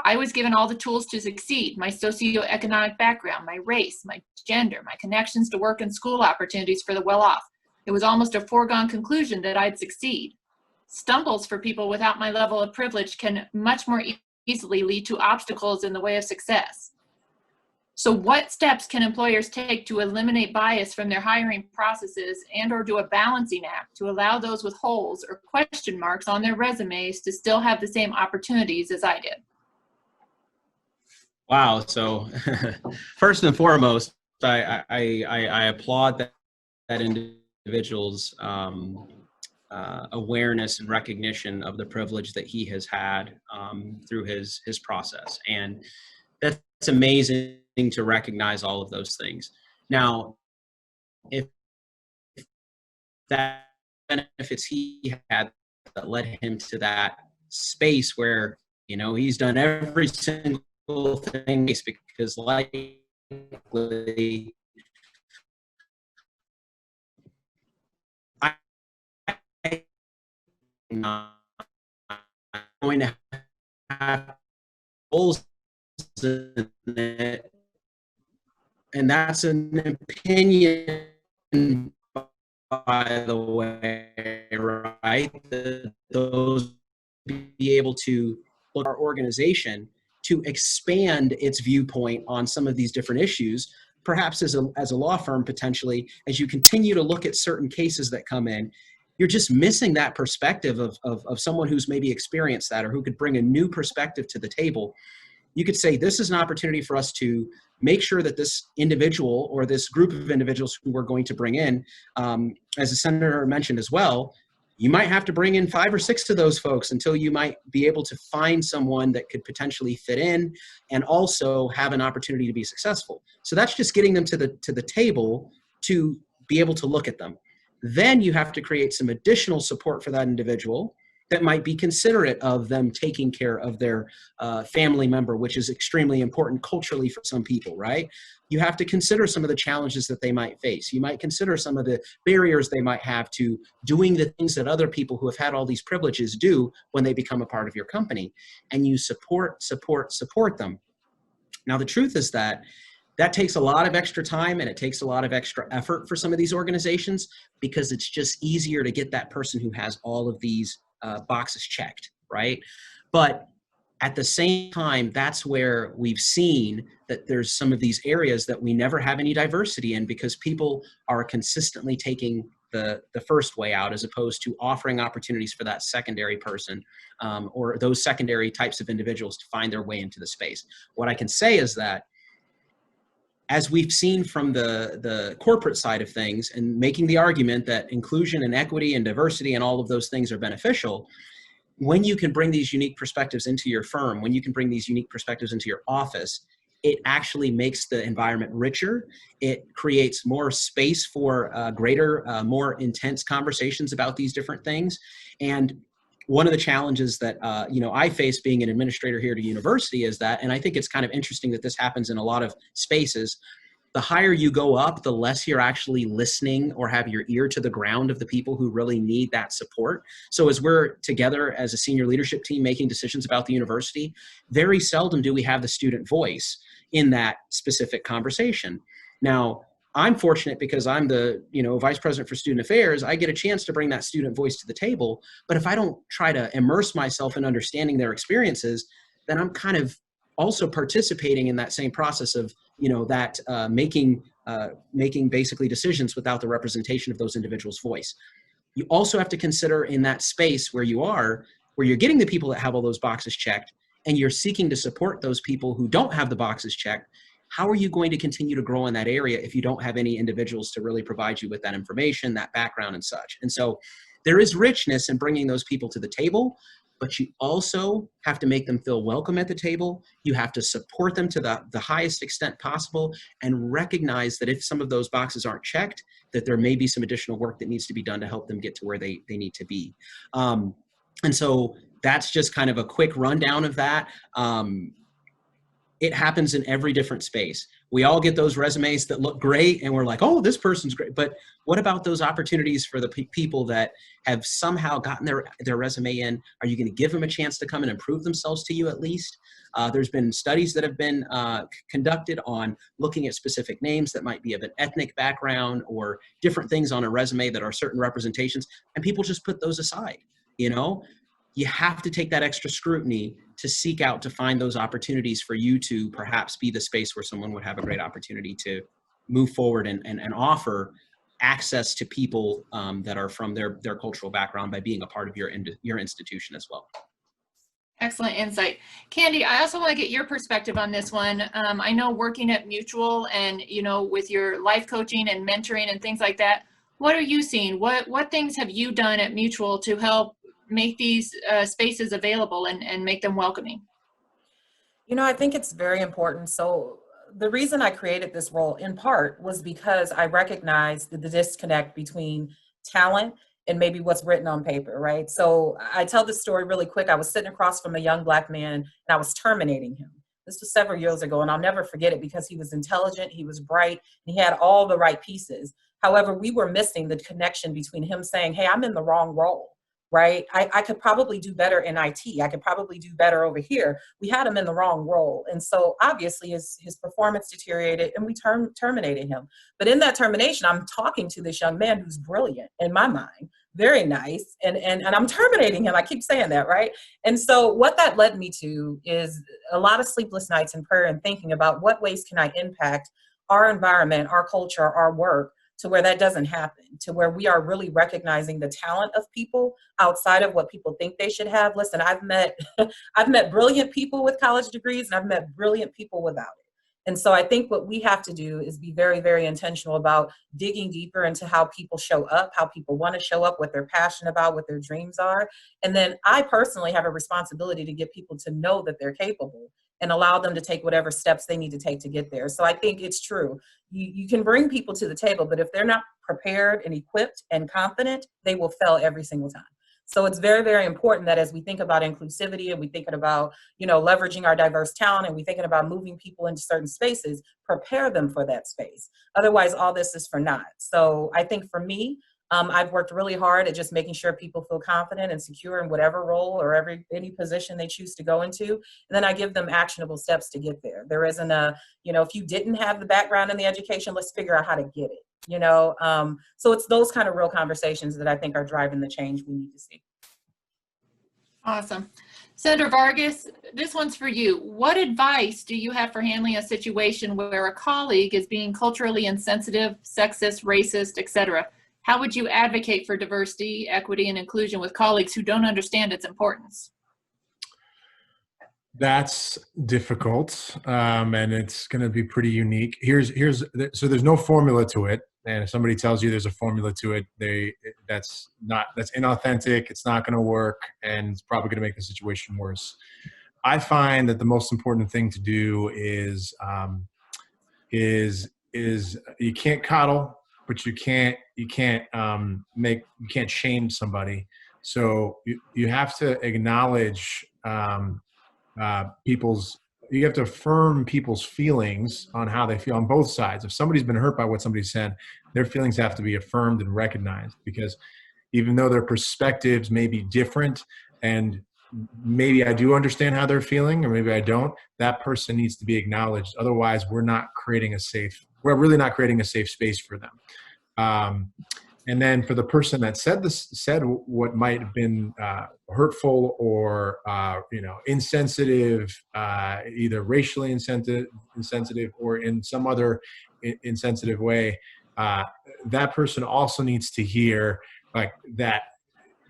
Speaker 3: I was given all the tools to succeed: my socioeconomic background, my race, my gender, my connections to work and school opportunities for the well-off. It was almost a foregone conclusion that I'd succeed. Stumbles for people without my level of privilege can much more easily lead to obstacles in the way of success. So what steps can employers take to eliminate bias from their hiring processes and or do a balancing act to allow those with holes or question marks on their resumes to still have the same opportunities as I did?
Speaker 1: Wow. So first and foremost, I applaud that individual's awareness and recognition of the privilege that he has had through his process. And that's amazing to recognize all of those things. Now, if that benefits he had that led him to that space where, he's done every single thing, because likely I'm going to have holes in it, and that's an opinion, by the way, right? Those be able to look at our organization to expand its viewpoint on some of these different issues, perhaps as a law firm, potentially, as you continue to look at certain cases that come in, you're just missing that perspective of someone who's maybe experienced that or who could bring a new perspective to the table. You could say, this is an opportunity for us to make sure that this individual or this group of individuals who we're going to bring in, as the senator mentioned as well, you might have to bring in 5 or 6 of those folks until you might be able to find someone that could potentially fit in and also have an opportunity to be successful. So that's just getting them to the table to be able to look at them. Then you have to create some additional support for that individual that might be considerate of them taking care of their family member, which is extremely important culturally for some people, right? You have to consider some of the challenges that they might face. You might consider some of the barriers they might have to doing the things that other people who have had all these privileges do when they become a part of your company. And you support them. Now, the truth is that takes a lot of extra time and it takes a lot of extra effort for some of these organizations because it's just easier to get that person who has all of these boxes checked, right? But at the same time, that's where we've seen that there's some of these areas that we never have any diversity in because people are consistently taking the first way out as opposed to offering opportunities for that secondary person or those secondary types of individuals to find their way into the space. What I can say is that as we've seen from the corporate side of things and making the argument that inclusion and equity and diversity and all of those things are beneficial, when you can bring these unique perspectives into your firm, when you can bring these unique perspectives into your office, it actually makes the environment richer. It creates more space for greater, more intense conversations about these different things. And one of the challenges that I face being an administrator here at a university is that, and I think it's kind of interesting that this happens in a lot of spaces, the higher you go up, the less you're actually listening or have your ear to the ground of the people who really need that support. So as we're together as a senior leadership team making decisions about the university, very seldom do we have the student voice in that specific conversation. Now, I'm fortunate because I'm the vice president for student affairs. I get a chance to bring that student voice to the table. But if I don't try to immerse myself in understanding their experiences, then I'm kind of also participating in that same process of making basically decisions without the representation of those individuals' voice. You also have to consider in that space where you're getting the people that have all those boxes checked, and you're seeking to support those people who don't have the boxes checked. How are you going to continue to grow in that area if you don't have any individuals to really provide you with that information, that background and such? And so there is richness in bringing those people to the table, but you also have to make them feel welcome at the table. You have to support them to the highest extent possible and recognize that if some of those boxes aren't checked, that there may be some additional work that needs to be done to help them get to where they need to be. And so that's just kind of a quick rundown of that. It happens in every different space. We all get those resumes that look great and we're like, oh, this person's great. But what about those opportunities for the people that have somehow gotten their resume in? Are you going to give them a chance to come and improve themselves to you at least? There's been studies that have been conducted on looking at specific names that might be of an ethnic background or different things on a resume that are certain representations, and people just put those aside, You have to take that extra scrutiny to seek out to find those opportunities for you to perhaps be the space where someone would have a great opportunity to move forward and offer access to people that are from their cultural background by being a part of your institution as well.
Speaker 3: Excellent insight. Candy, I also want to get your perspective on this one. I know working at Mutual and, with your life coaching and mentoring and things like that, what are you seeing? What things have you done at Mutual to help make these spaces available and make them welcoming?
Speaker 4: I think it's very important. So the reason I created this role in part was because I recognized the disconnect between talent and maybe what's written on paper, right? So I tell this story really quick. I was sitting across from a young Black man and I was terminating him. This was several years ago, and I'll never forget it because he was intelligent, he was bright, and he had all the right pieces. However, we were missing the connection between him saying, hey, I'm in the wrong role. Right? I could probably do better in IT. I could probably do better over here. We had him in the wrong role. And so obviously his performance deteriorated and we terminated him. But in that termination, I'm talking to this young man who's brilliant in my mind, very nice. And I'm terminating him. I keep saying that, right? And so what that led me to is a lot of sleepless nights in prayer and thinking about what ways can I impact our environment, our culture, our work to where that doesn't happen, to where we are really recognizing the talent of people outside of what people think they should have. Listen, I've met I've met brilliant people with college degrees, and I've met brilliant people without it. And so I think what we have to do is be very, very intentional about digging deeper into how people show up, how people want to show up, what they're passionate about, what their dreams are. And then I personally have a responsibility to get people to know that they're capable and allow them to take whatever steps they need to take to get there. So I think it's true. You can bring people to the table, but if they're not prepared and equipped and confident, they will fail every single time. So it's very, very important that as we think about inclusivity and we thinking about, leveraging our diverse talent and we thinking about moving people into certain spaces, prepare them for that space. Otherwise, all this is for naught. So I think for me, I've worked really hard at just making sure people feel confident and secure in whatever role or any position they choose to go into. And then I give them actionable steps to get there. There isn't if you didn't have the background in the education, let's figure out how to get it. So it's those kind of real conversations that I think are driving the change we need to see.
Speaker 3: Awesome. Senator Vargas, this one's for you. What advice do you have for handling a situation where a colleague is being culturally insensitive, sexist, racist, etc.? How would you advocate for diversity, equity, and inclusion with colleagues who don't understand its importance?
Speaker 6: That's difficult, and it's going to be pretty unique. So there's no formula to it, and if somebody tells you there's a formula to it, that's inauthentic. It's not going to work, and it's probably going to make the situation worse. I find that the most important thing to do is you can't coddle, but you can't shame somebody. So you have to acknowledge you have to affirm people's feelings on how they feel on both sides. If somebody's been hurt by what somebody said, their feelings have to be affirmed and recognized, because even though their perspectives may be different and maybe I do understand how they're feeling or maybe I don't, that person needs to be acknowledged. Otherwise, we're really not creating a safe space for them. And then for the person that said what might have been hurtful or insensitive, either racially insensitive or in some other insensitive way, that person also needs to hear that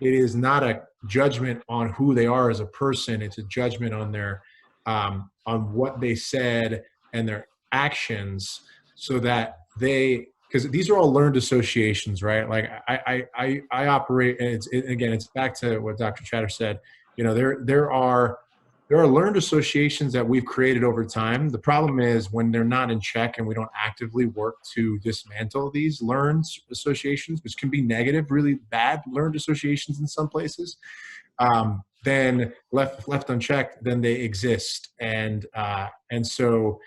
Speaker 6: it is not a judgment on who they are as a person. It's a judgment on their on what they said and their actions, so that because these are all learned associations, right? Like I operate, and it's back to what Dr. Chatter said. There are learned associations that we've created over time. The problem is when they're not in check and we don't actively work to dismantle these learned associations, which can be negative, really bad learned associations in some places. Then left unchecked, then they exist, and so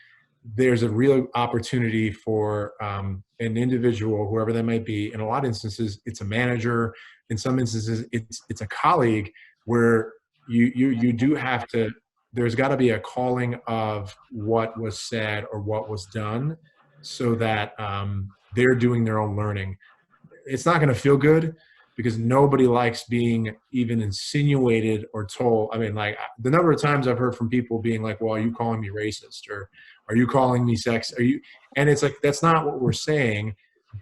Speaker 6: there's a real opportunity for an individual, whoever that might be. In a lot of instances, it's a manager. In some instances, it's a colleague, where you do have to. There's got to be a calling of what was said or what was done, so that they're doing their own learning. It's not going to feel good, because nobody likes being even insinuated or told. I mean, like, the number of times I've heard from people being like, well, are you calling me racist, or are you calling me sex? And it's like, that's not what we're saying,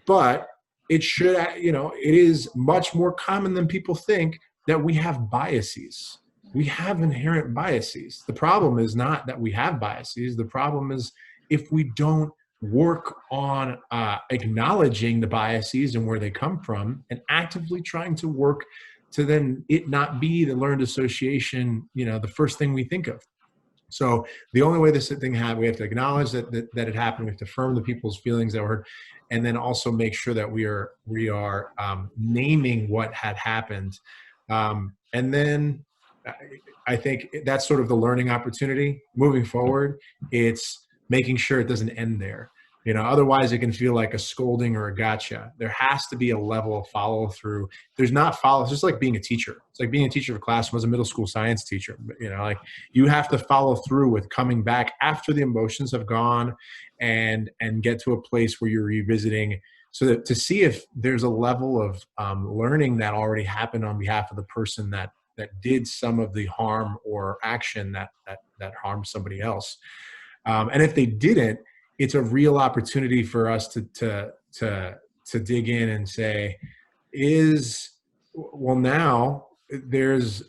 Speaker 6: but it should, it is much more common than people think that we have biases. We have inherent biases. The problem is not that we have biases. The problem is if we don't work on acknowledging the biases and where they come from, and actively trying to work to then it not be the learned association, the first thing we think of. So the only way this thing happened, we have to acknowledge that it happened. We have to affirm the people's feelings that were hurt, and then also make sure that we are naming what had happened. And then I think that's sort of the learning opportunity moving forward. It's making sure it doesn't end there. Otherwise it can feel like a scolding or a gotcha. There has to be a level of follow through. There's not follow. It's just like being a teacher. It's like being a teacher of a class. I was a middle school science teacher. You have to follow through with coming back after the emotions have gone, and get to a place where you're revisiting, so that to see if there's a level of learning that already happened on behalf of the person that did some of the harm or action that harmed somebody else. And if they didn't, it's a real opportunity for us to to dig in and say, now there's,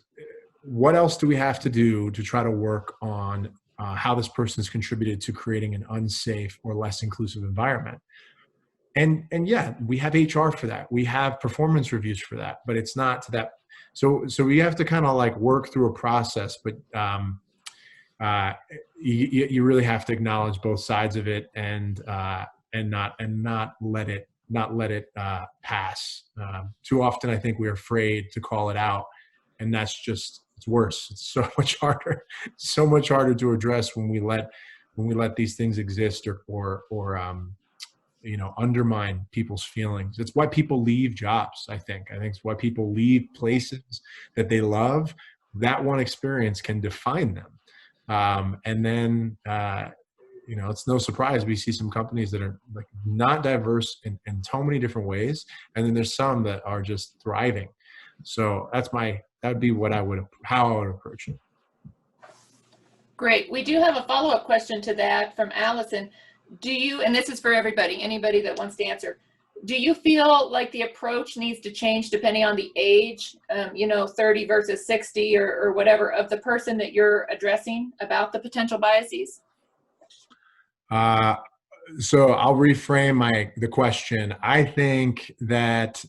Speaker 6: what else do we have to do to try to work on how this person's contributed to creating an unsafe or less inclusive environment? And yeah, we have HR for that. We have performance reviews for that, but it's not to that. So we have to kind of like work through a process, but you really have to acknowledge both sides of it and not let it pass. Too often, I think we're afraid to call it out, and that's just, it's worse. It's so much harder to address when we let these things exist or undermine people's feelings. It's why people leave jobs. I think it's why people leave places that they love. That one experience can define them. And then, it's no surprise we see some companies that are like not diverse in so many different ways. And then there's some that are just thriving. So that'd be how I would approach it.
Speaker 3: Great. We do have a follow-up question to that from Allison. Do you, and this is for anybody that wants to answer, do you feel like the approach needs to change depending on the age, 30 versus 60 or whatever of the person that you're addressing about the potential biases?
Speaker 6: So I'll reframe the question. I think that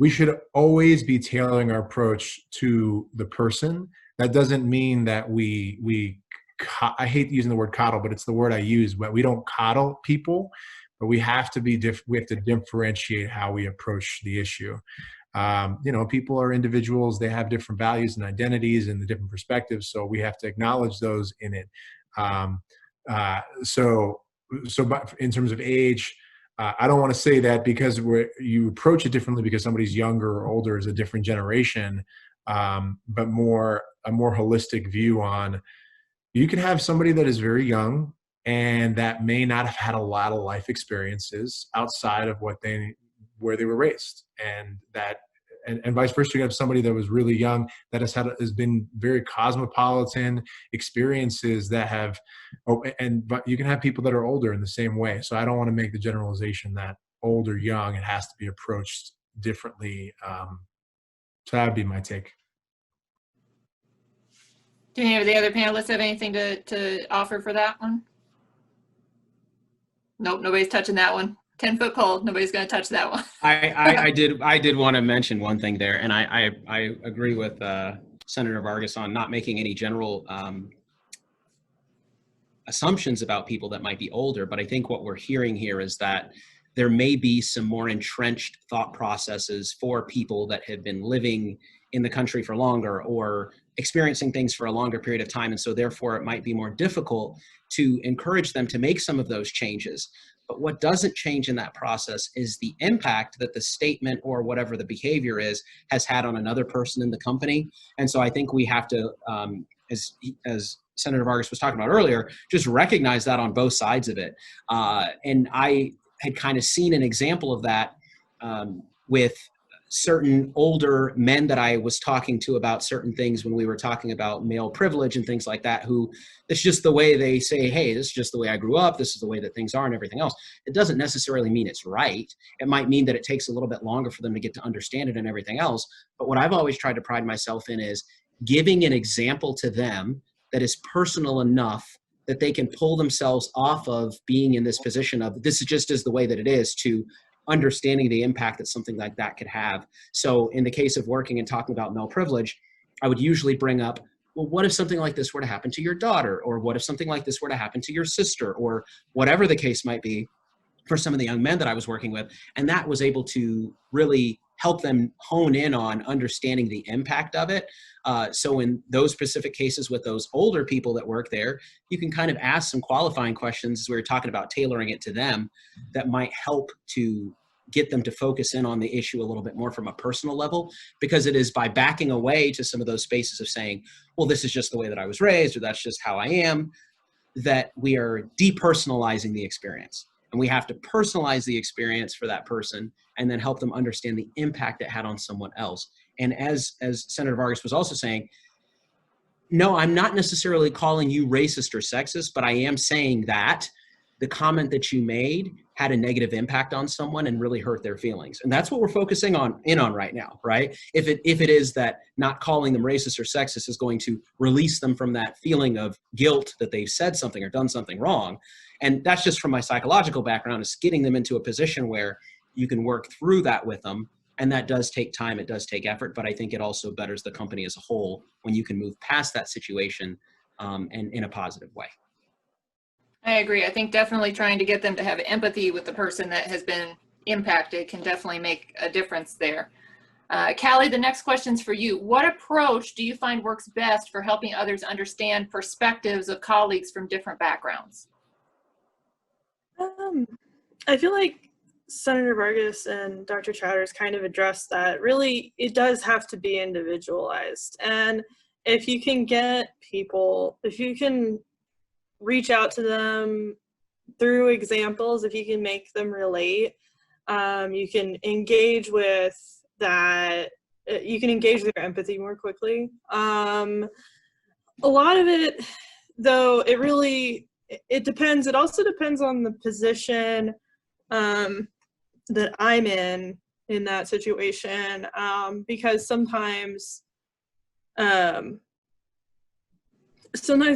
Speaker 6: we should always be tailoring our approach to the person. That doesn't mean that I hate using the word coddle, but it's the word I use. But we don't coddle people, but we have to we have to differentiate how we approach the issue. People are individuals; they have different values and identities and the different perspectives. So we have to acknowledge those in it. But in terms of age, I don't want to say that because you approach it differently because somebody's younger or older is a different generation, but a more holistic view on. You can have somebody that is very young and that may not have had a lot of life experiences outside of where they were raised, and vice versa. You have somebody that was really young that has been very cosmopolitan experiences that but you can have people that are older in the same way. So I don't want to make the generalization that old or young, it has to be approached differently. So that would be my take.
Speaker 3: Do any of the other panelists have anything to offer for that one? Nope, nobody's touching that one. 10-foot pole, nobody's going to touch that one.
Speaker 1: I did want to mention one thing there, and I agree with Senator Vargas on not making any general assumptions about people that might be older. But I think what we're hearing here is that there may be some more entrenched thought processes for people that have been living in the country for longer or experiencing things for a longer period of time. And so therefore it might be more difficult to encourage them to make some of those changes. But what doesn't change in that process is the impact that the statement or whatever the behavior has had on another person in the company. And so I think we have to, as Senator Vargas was talking about earlier, just recognize that on both sides of it. And I had kind of seen an example of that with certain older men that I was talking to about certain things when we were talking about male privilege and things like that, who it's just the way they say, hey, this is just the way I grew up. This is the way that things are and everything else. It doesn't necessarily mean it's right. It might mean that it takes a little bit longer for them to get to understand it and everything else. But what I've always tried to pride myself in is giving an example to them that is personal enough that they can pull themselves off of being in this position of this is just is the way that it is to understanding the impact that something like that could have. So in the case of working and talking about male privilege, I would usually bring up, well, what if something like this were to happen to your daughter? Or what if something like this were to happen to your sister? Or whatever the case might be for some of the young men that I was working with. And that was able to really help them hone in on understanding the impact of it. So in those specific cases with those older people that work there, you can kind of ask some qualifying questions as we were talking about tailoring it to them that might help to get them to focus in on the issue a little bit more from a personal level, because it is by backing away to some of those spaces of saying, well, this is just the way that I was raised, or that's just how I am, that we are depersonalizing the experience. And we have to personalize the experience for that person and then help them understand the impact it had on someone else. And as Senator Vargas was also saying, no, I'm not necessarily calling you racist or sexist, but I am saying that the comment that you made had a negative impact on someone and really hurt their feelings. And that's what we're focusing on right now, right? If it is that not calling them racist or sexist is going to release them from that feeling of guilt that they've said something or done something wrong. And that's just from my psychological background, is getting them into a position where you can work through that with them. And that does take time, it does take effort, but I think it also betters the company as a whole when you can move past that situation and in a positive way.
Speaker 3: I agree. I think definitely trying to get them to have empathy with the person that has been impacted can definitely make a difference there. Callie, the next question's for you. What approach do you find works best for helping others understand perspectives of colleagues from different backgrounds?
Speaker 5: I feel like Senator Vargas and Dr. Chatters kind of addressed that. Really, it does have to be individualized. And if you can get people, if you can reach out to them through examples, if you can make them relate, you can engage with that, you can engage their empathy more quickly. A lot of it, though, it depends. It also depends on the position that I'm in that situation, because sometimes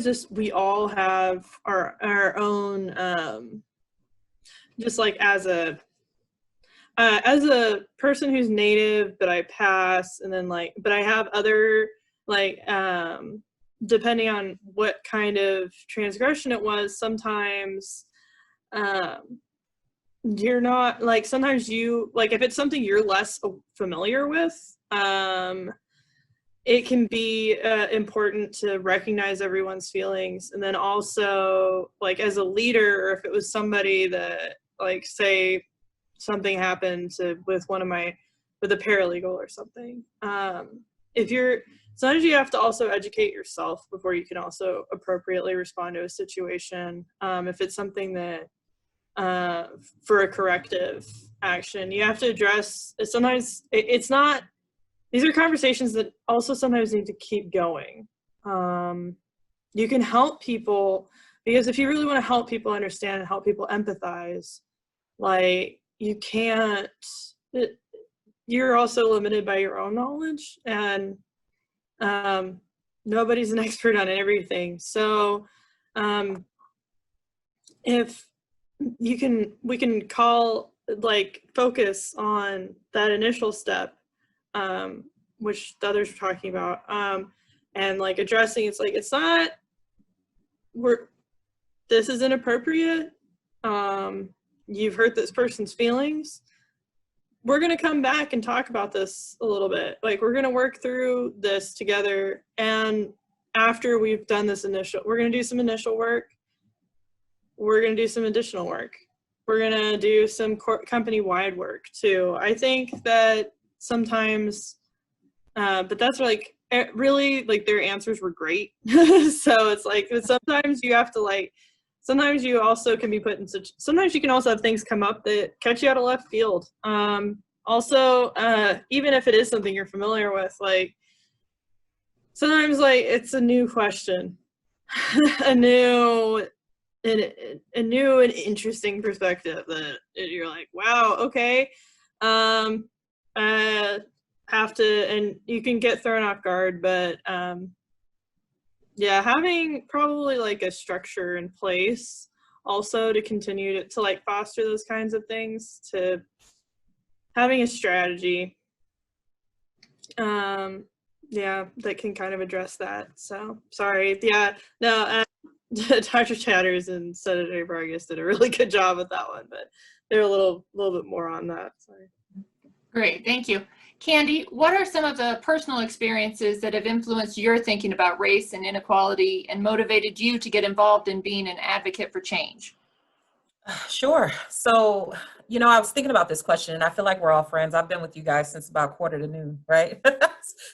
Speaker 5: just we all have our own, just like as a person who's native, but I pass, and then but I have other depending on what kind of transgression it was, sometimes you're not sometimes you if it's something you're less familiar with, it can be important to recognize everyone's feelings. And then also, as a leader, or if it was somebody that, say something happened with a paralegal or something, sometimes you have to also educate yourself before you can also appropriately respond to a situation. If it's something that, for a corrective action, you have to address, sometimes it's not, these are conversations that also sometimes need to keep going. You can help people, because if you really want to help people understand and help people empathize, you can't, you're also limited by your own knowledge, and nobody's an expert on everything. So if we can focus on that initial step, which the others were talking about, and addressing, it's not, this is inappropriate, you've hurt this person's feelings, we're going to come back and talk about this a little bit, we're going to work through this together, and after we've done this we're going to do some initial work, we're going to do some additional work, we're going to do some company-wide work too. I think that sometimes, but that's really, their answers were great. So it's sometimes you have to sometimes you also can be put in sometimes you can also have things come up that catch you out of left field. Also, even if it is something you're familiar with, sometimes it's a new question, a new and interesting perspective that you're wow, okay. Have to, and you can get thrown off guard, but yeah, having probably a structure in place also to continue to foster those kinds of things, to having a strategy, yeah, that can kind of address that. So sorry, yeah, no, Dr. Chatters and Senator Vargas did a really good job with that one, but they're a little bit more on that. Sorry.
Speaker 3: Great, thank you. Candy, what are some of the personal experiences that have influenced your thinking about race and inequality and motivated you to get involved in being an advocate for change?
Speaker 4: Sure. So, I was thinking about this question, and I feel like we're all friends. I've been with you guys since about 12:45, right?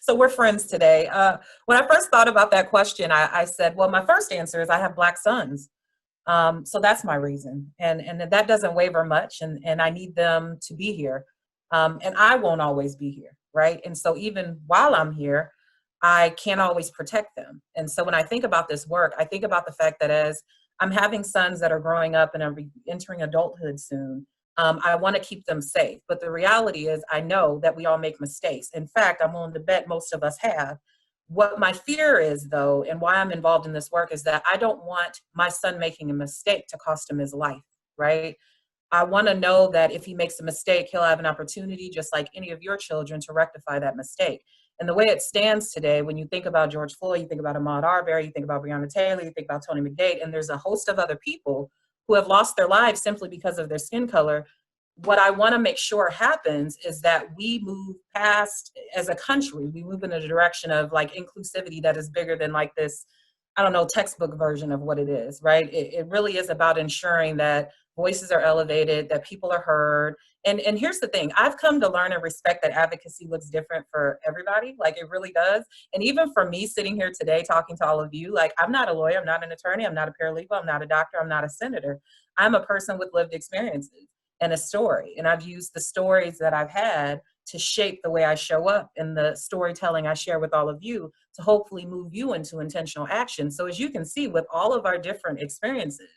Speaker 4: So we're friends today. When I first thought about that question, I said, well, my first answer is I have Black sons. So that's my reason. And that doesn't waver much, and I need them to be here. And I won't always be here, right? And so even while I'm here, I can't always protect them. And so when I think about this work, I think about the fact that as I'm having sons that are growing up and are entering adulthood soon. I want to keep them safe. But the reality is, I know that we all make mistakes. In fact, I'm willing to bet most of us have. What my fear is, though, and why I'm involved in this work, is that I don't want my son making a mistake to cost him his life, right? I want to know that if he makes a mistake, he'll have an opportunity, just like any of your children, to rectify that mistake. And the way it stands today, when you think about George Floyd, you think about Ahmaud Arbery, you think about Breonna Taylor, you think about Tony McDade, and there's a host of other people who have lost their lives simply because of their skin color. What I want to make sure happens is that we move past, as a country, we move in a direction of like inclusivity that is bigger than like this, I don't know, textbook version of what it is, right? It really is about ensuring that voices are elevated, that people are heard. And here's the thing, I've come to learn and respect that advocacy looks different for everybody, like it really does. And even for me sitting here today talking to all of you, like I'm not a lawyer, I'm not an attorney, I'm not a paralegal, I'm not a doctor, I'm not a senator. I'm a person with lived experiences and a story. And I've used the stories that I've had to shape the way I show up and the storytelling I share with all of you to hopefully move you into intentional action. So as you can see, with all of our different experiences,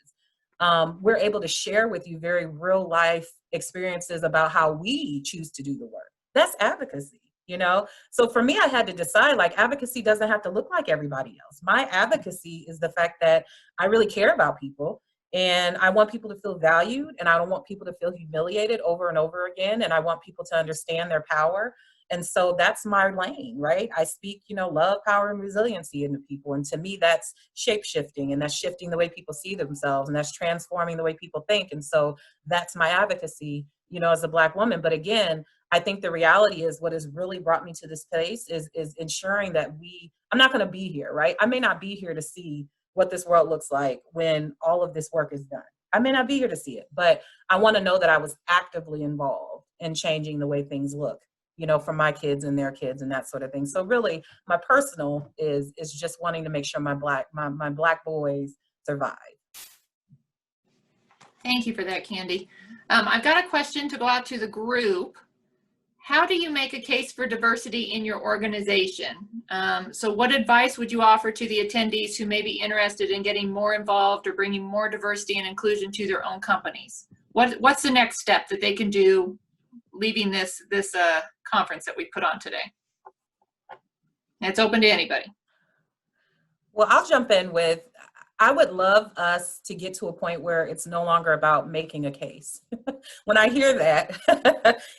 Speaker 4: we're able to share with you very real life experiences about how we choose to do the work. That's advocacy, you know? So for me, I had to decide, like, advocacy doesn't have to look like everybody else. My advocacy is the fact that I really care about people, and I want people to feel valued, and I don't want people to feel humiliated over and over again. And I want people to understand their power. And so that's my lane, right? I speak, you know, love, power, and resiliency into people. And to me, that's shape shifting, and that's shifting the way people see themselves, and that's transforming the way people think. And so that's my advocacy, you know, as a Black woman. But again, I think the reality is what has really brought me to this place is ensuring that I'm not going to be here, right? I may not be here to see what this world looks like when all of this work is done. I may not be here to see it, but I want to know that I was actively involved in changing the way things look, you know, for my kids and their kids and that sort of thing. So really my personal is just wanting to make sure my black boys survive.
Speaker 3: Thank you for that, Candy. I've got a question to go out to the group. How do you make a case for diversity in your organization? So what advice would you offer to the attendees who may be interested in getting more involved or bringing more diversity and inclusion to their own companies? What's the next step that they can do leaving this conference that we put on today? And it's open to anybody.
Speaker 4: Well, I'll jump in with, I would love us to get to a point where it's no longer about making a case. When I hear that,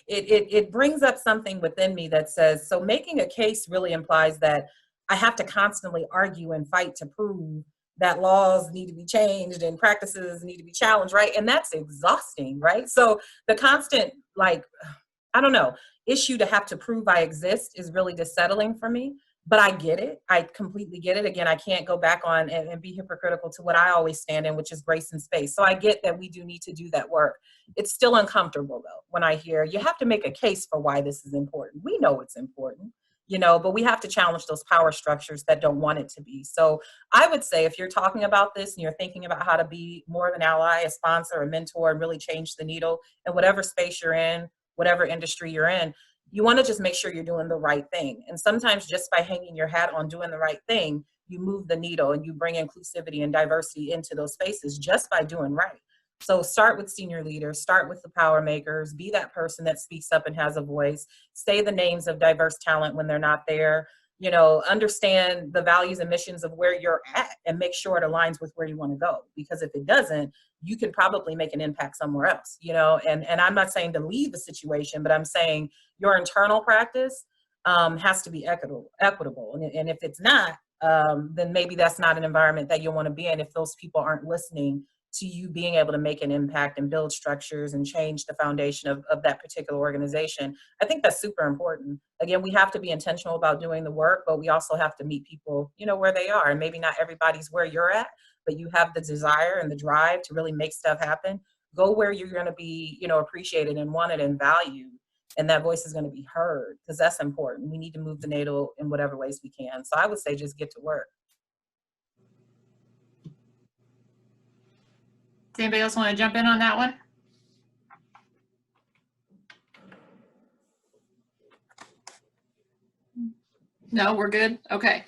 Speaker 4: it brings up something within me that says, so making a case really implies that I have to constantly argue and fight to prove that laws need to be changed and practices need to be challenged, right? And that's exhausting, right? So the constant, like, I don't know, issue to have to prove I exist is really dissettling for me. But I get it. I completely get it. Again, I can't go back on and be hypocritical to what I always stand in, which is grace and space. So I get that we do need to do that work. It's still uncomfortable, though, when I hear you have to make a case for why this is important. We know it's important, you know, but we have to challenge those power structures that don't want it to be. So I would say if you're talking about this and you're thinking about how to be more of an ally, a sponsor, a mentor, and really change the needle in whatever space you're in, whatever industry you're in, you want to just make sure you're doing the right thing. And sometimes just by hanging your hat on doing the right thing, you move the needle and you bring inclusivity and diversity into those spaces just by doing right. So start with senior leaders, start with the power makers, be that person that speaks up and has a voice, say the names of diverse talent when they're not there, you know, understand the values and missions of where you're at and make sure it aligns with where you want to go. Because if it doesn't, you can probably make an impact somewhere else, you know, and I'm not saying to leave the situation, but I'm saying your internal practice has to be equitable. And if it's not, then maybe that's not an environment that you'll want to be in if those people aren't listening to you being able to make an impact and build structures and change the foundation of that particular organization. I think that's super important. Again, we have to be intentional about doing the work, but we also have to meet people, you know, where they are. And maybe not everybody's where you're at, but you have the desire and the drive to really make stuff happen. Go where you're going to be, you know, appreciated and wanted and valued. And that voice is going to be heard, because that's important. We need to move the needle in whatever ways we can. So I would say just get to work.
Speaker 3: Does anybody else want to jump in on that one? No, we're good? Okay.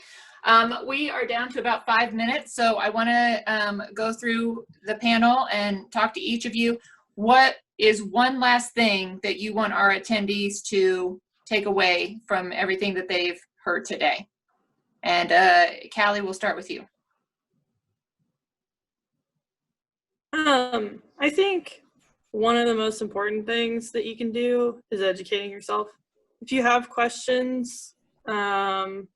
Speaker 3: We are down to about 5 minutes, so I want to go through the panel and talk to each of you. What is one last thing that you want our attendees to take away from everything that they've heard today? And Callie, we'll start with you.
Speaker 5: I think one of the most important things that you can do is educating yourself. If you have questions, some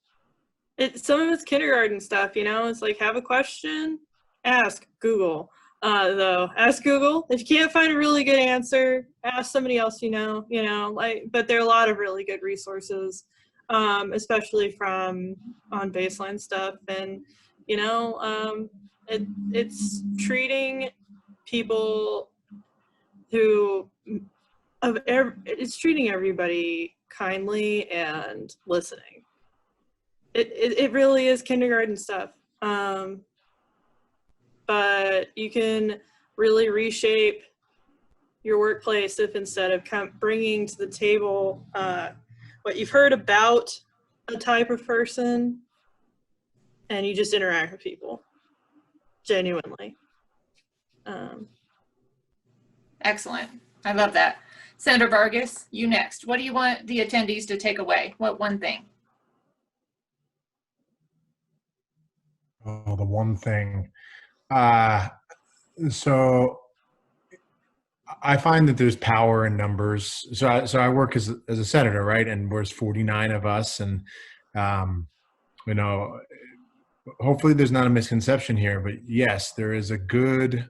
Speaker 5: of it's kindergarten stuff, you know, it's like, have a question, ask Google. Ask Google. If you can't find a really good answer, ask somebody else but there are a lot of really good resources, especially from on baseline stuff. And, it's treating people it's treating everybody kindly and listening. It really is kindergarten stuff. But you can really reshape your workplace if instead of bringing to the table what you've heard about a type of person, and you just interact with people genuinely.
Speaker 3: Excellent. I love that. Senator Vargas, you next. What do you want the attendees to take away? What one thing?
Speaker 6: Oh, the one thing. So I find that there's power in numbers. So I work as a senator, right? And there's 49 of us, and hopefully there's not a misconception here, but yes, there is a good.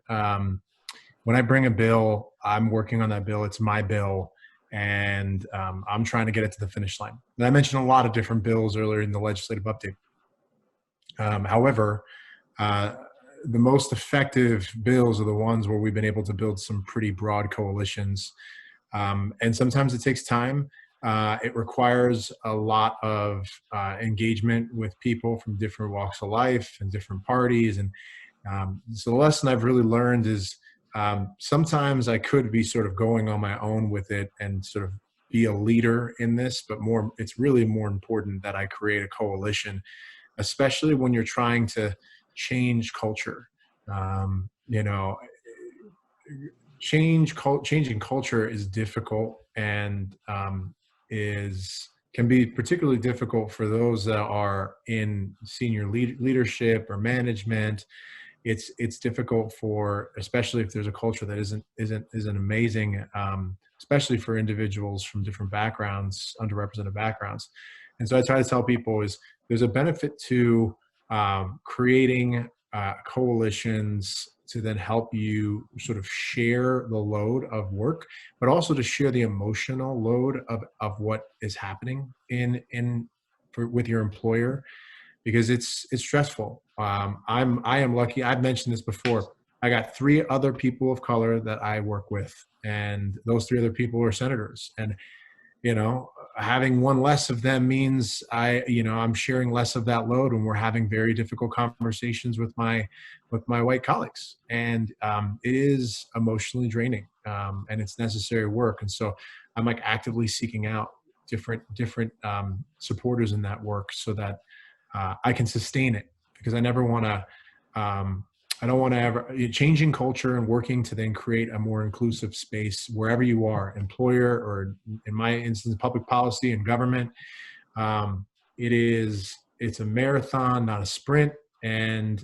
Speaker 6: When I bring a bill, I'm working on that bill. It's my bill, and I'm trying to get it to the finish line. And I mentioned a lot of different bills earlier in the legislative update. However, the most effective bills are the ones where we've been able to build some pretty broad coalitions. And sometimes it takes time. It requires a lot of engagement with people from different walks of life and different parties. And so the lesson I've really learned is sometimes I could be sort of going on my own with it and sort of be a leader in this, but it's really more important that I create a coalition, especially when you're trying to change culture. Changing culture is difficult and can be particularly difficult for those that are in senior leadership or management. It's difficult especially if there's a culture that isn't amazing, especially for individuals from different backgrounds, underrepresented backgrounds. And so I try to tell people there's a benefit to creating coalitions to then help you sort of share the load of work, but also to share the emotional load of what is happening with your employer, because it's stressful. I am lucky. I've mentioned this before. I got 3 other people of color that I work with, and those 3 other people are senators. And having one less of them means I'm sharing less of that load when we're having very difficult conversations with my white colleagues, and it is emotionally draining, and it's necessary work. And so I'm like actively seeking out different supporters in that work so that I can sustain it, because I never want to. I don't want to ever changing culture and working to then create a more inclusive space wherever you are, employer, or in my instance, public policy and government. It's a marathon, not a sprint. And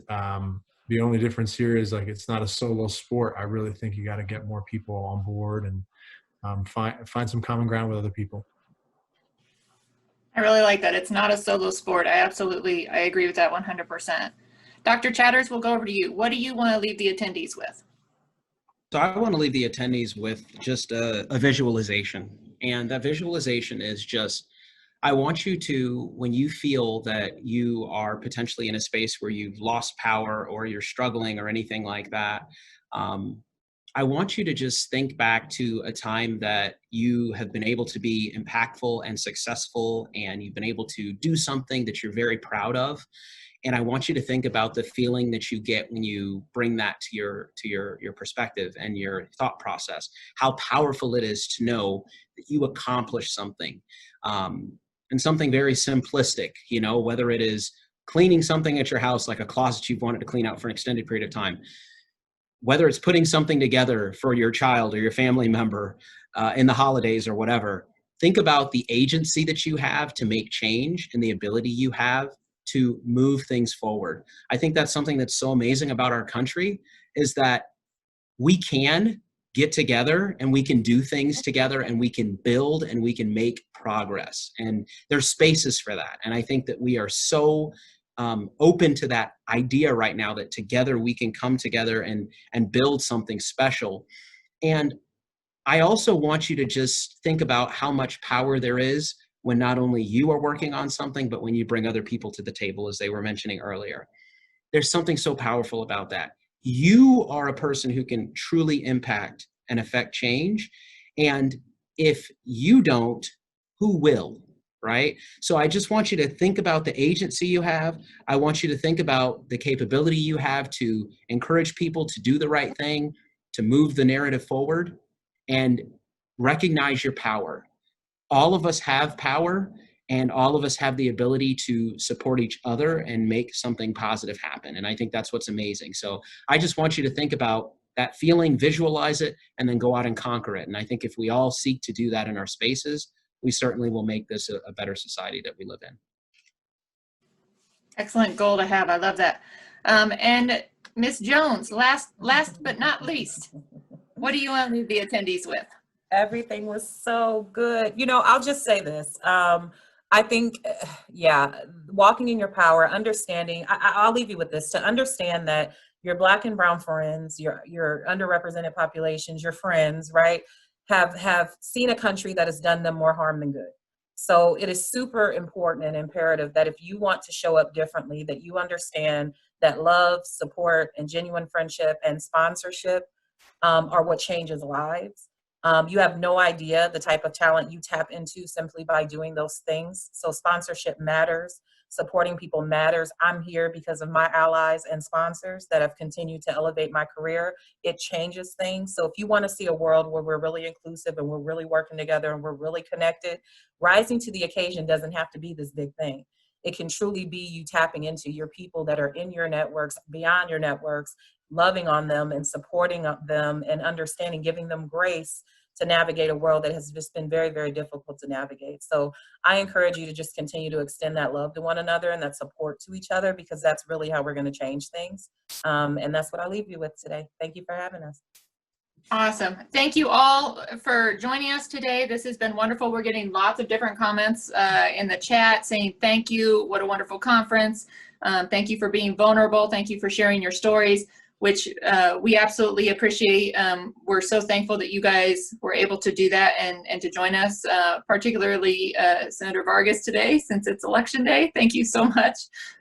Speaker 6: the only difference here is it's not a solo sport. I really think you got to get more people on board and find some common ground with other people.
Speaker 3: I really like that. It's not a solo sport. I agree with that 100%. Dr. Chatters, we'll go over to you. What do you want to leave the attendees with?
Speaker 1: So I want to leave the attendees with just a visualization. And that visualization is just, I want you to, when you feel that you are potentially in a space where you've lost power or you're struggling or anything like that, I want you to just think back to a time that you have been able to be impactful and successful, and you've been able to do something that you're very proud of. And I want you to think about the feeling that you get when you bring that to your perspective and your thought process, how powerful it is to know that you accomplished something, and something very simplistic, whether it is cleaning something at your house, like a closet you've wanted to clean out for an extended period of time, whether it's putting something together for your child or your family member in the holidays or whatever, think about the agency that you have to make change and the ability you have to move things forward. I think that's something that's so amazing about our country, is that we can get together and we can do things together and we can build and we can make progress. And there's spaces for that. And I think that we are so open to that idea right now, that together we can come together and build something special. And I also want you to just think about how much power there is when not only you are working on something, but when you bring other people to the table, as they were mentioning earlier. There's something so powerful about that. You are a person who can truly impact and affect change. And if you don't, who will? Right? So I just want you to think about the agency you have. I want you to think about the capability you have to encourage people to do the right thing, to move the narrative forward, and recognize your power. All of us have power, and all of us have the ability to support each other and make something positive happen. And I think that's what's amazing. So I just want you to think about that feeling, visualize it, and then go out and conquer it. And I think if we all seek to do that in our spaces, we certainly will make this a better society that we live in.
Speaker 3: Excellent goal to have. I love that. And Ms. Jones, last but not least, what do you want to leave the attendees with?
Speaker 4: Everything was so good. You know, I'll just say this. I think, walking in your power, understanding, I'll leave you with this, to understand that your Black and brown friends, your underrepresented populations, your friends, right, have seen a country that has done them more harm than good. So it is super important and imperative that if you want to show up differently, that you understand that love, support, and genuine friendship and sponsorship are what changes lives. You have no idea the type of talent you tap into simply by doing those things. So sponsorship matters. Supporting people matters. I'm here because of my allies and sponsors that have continued to elevate my career. It changes things. So if you want to see a world where we're really inclusive and we're really working together and we're really connected, rising to the occasion doesn't have to be this big thing. It can truly be you tapping into your people that are in your networks, beyond your networks, loving on them and supporting them and understanding, giving them grace to navigate a world that has just been very, very difficult to navigate. So I encourage you to just continue to extend that love to one another and that support to each other, because that's really how we're going to change things. And that's what I'll leave you with today. Thank you for having us.
Speaker 3: Awesome. Thank you all for joining us today. This has been wonderful. We're getting lots of different comments in the chat saying thank you. What a wonderful conference. Thank you for being vulnerable. Thank you for sharing your stories, which we absolutely appreciate. We're so thankful that you guys were able to do that and to join us, particularly Senator Vargas today, since it's election day. Thank you so much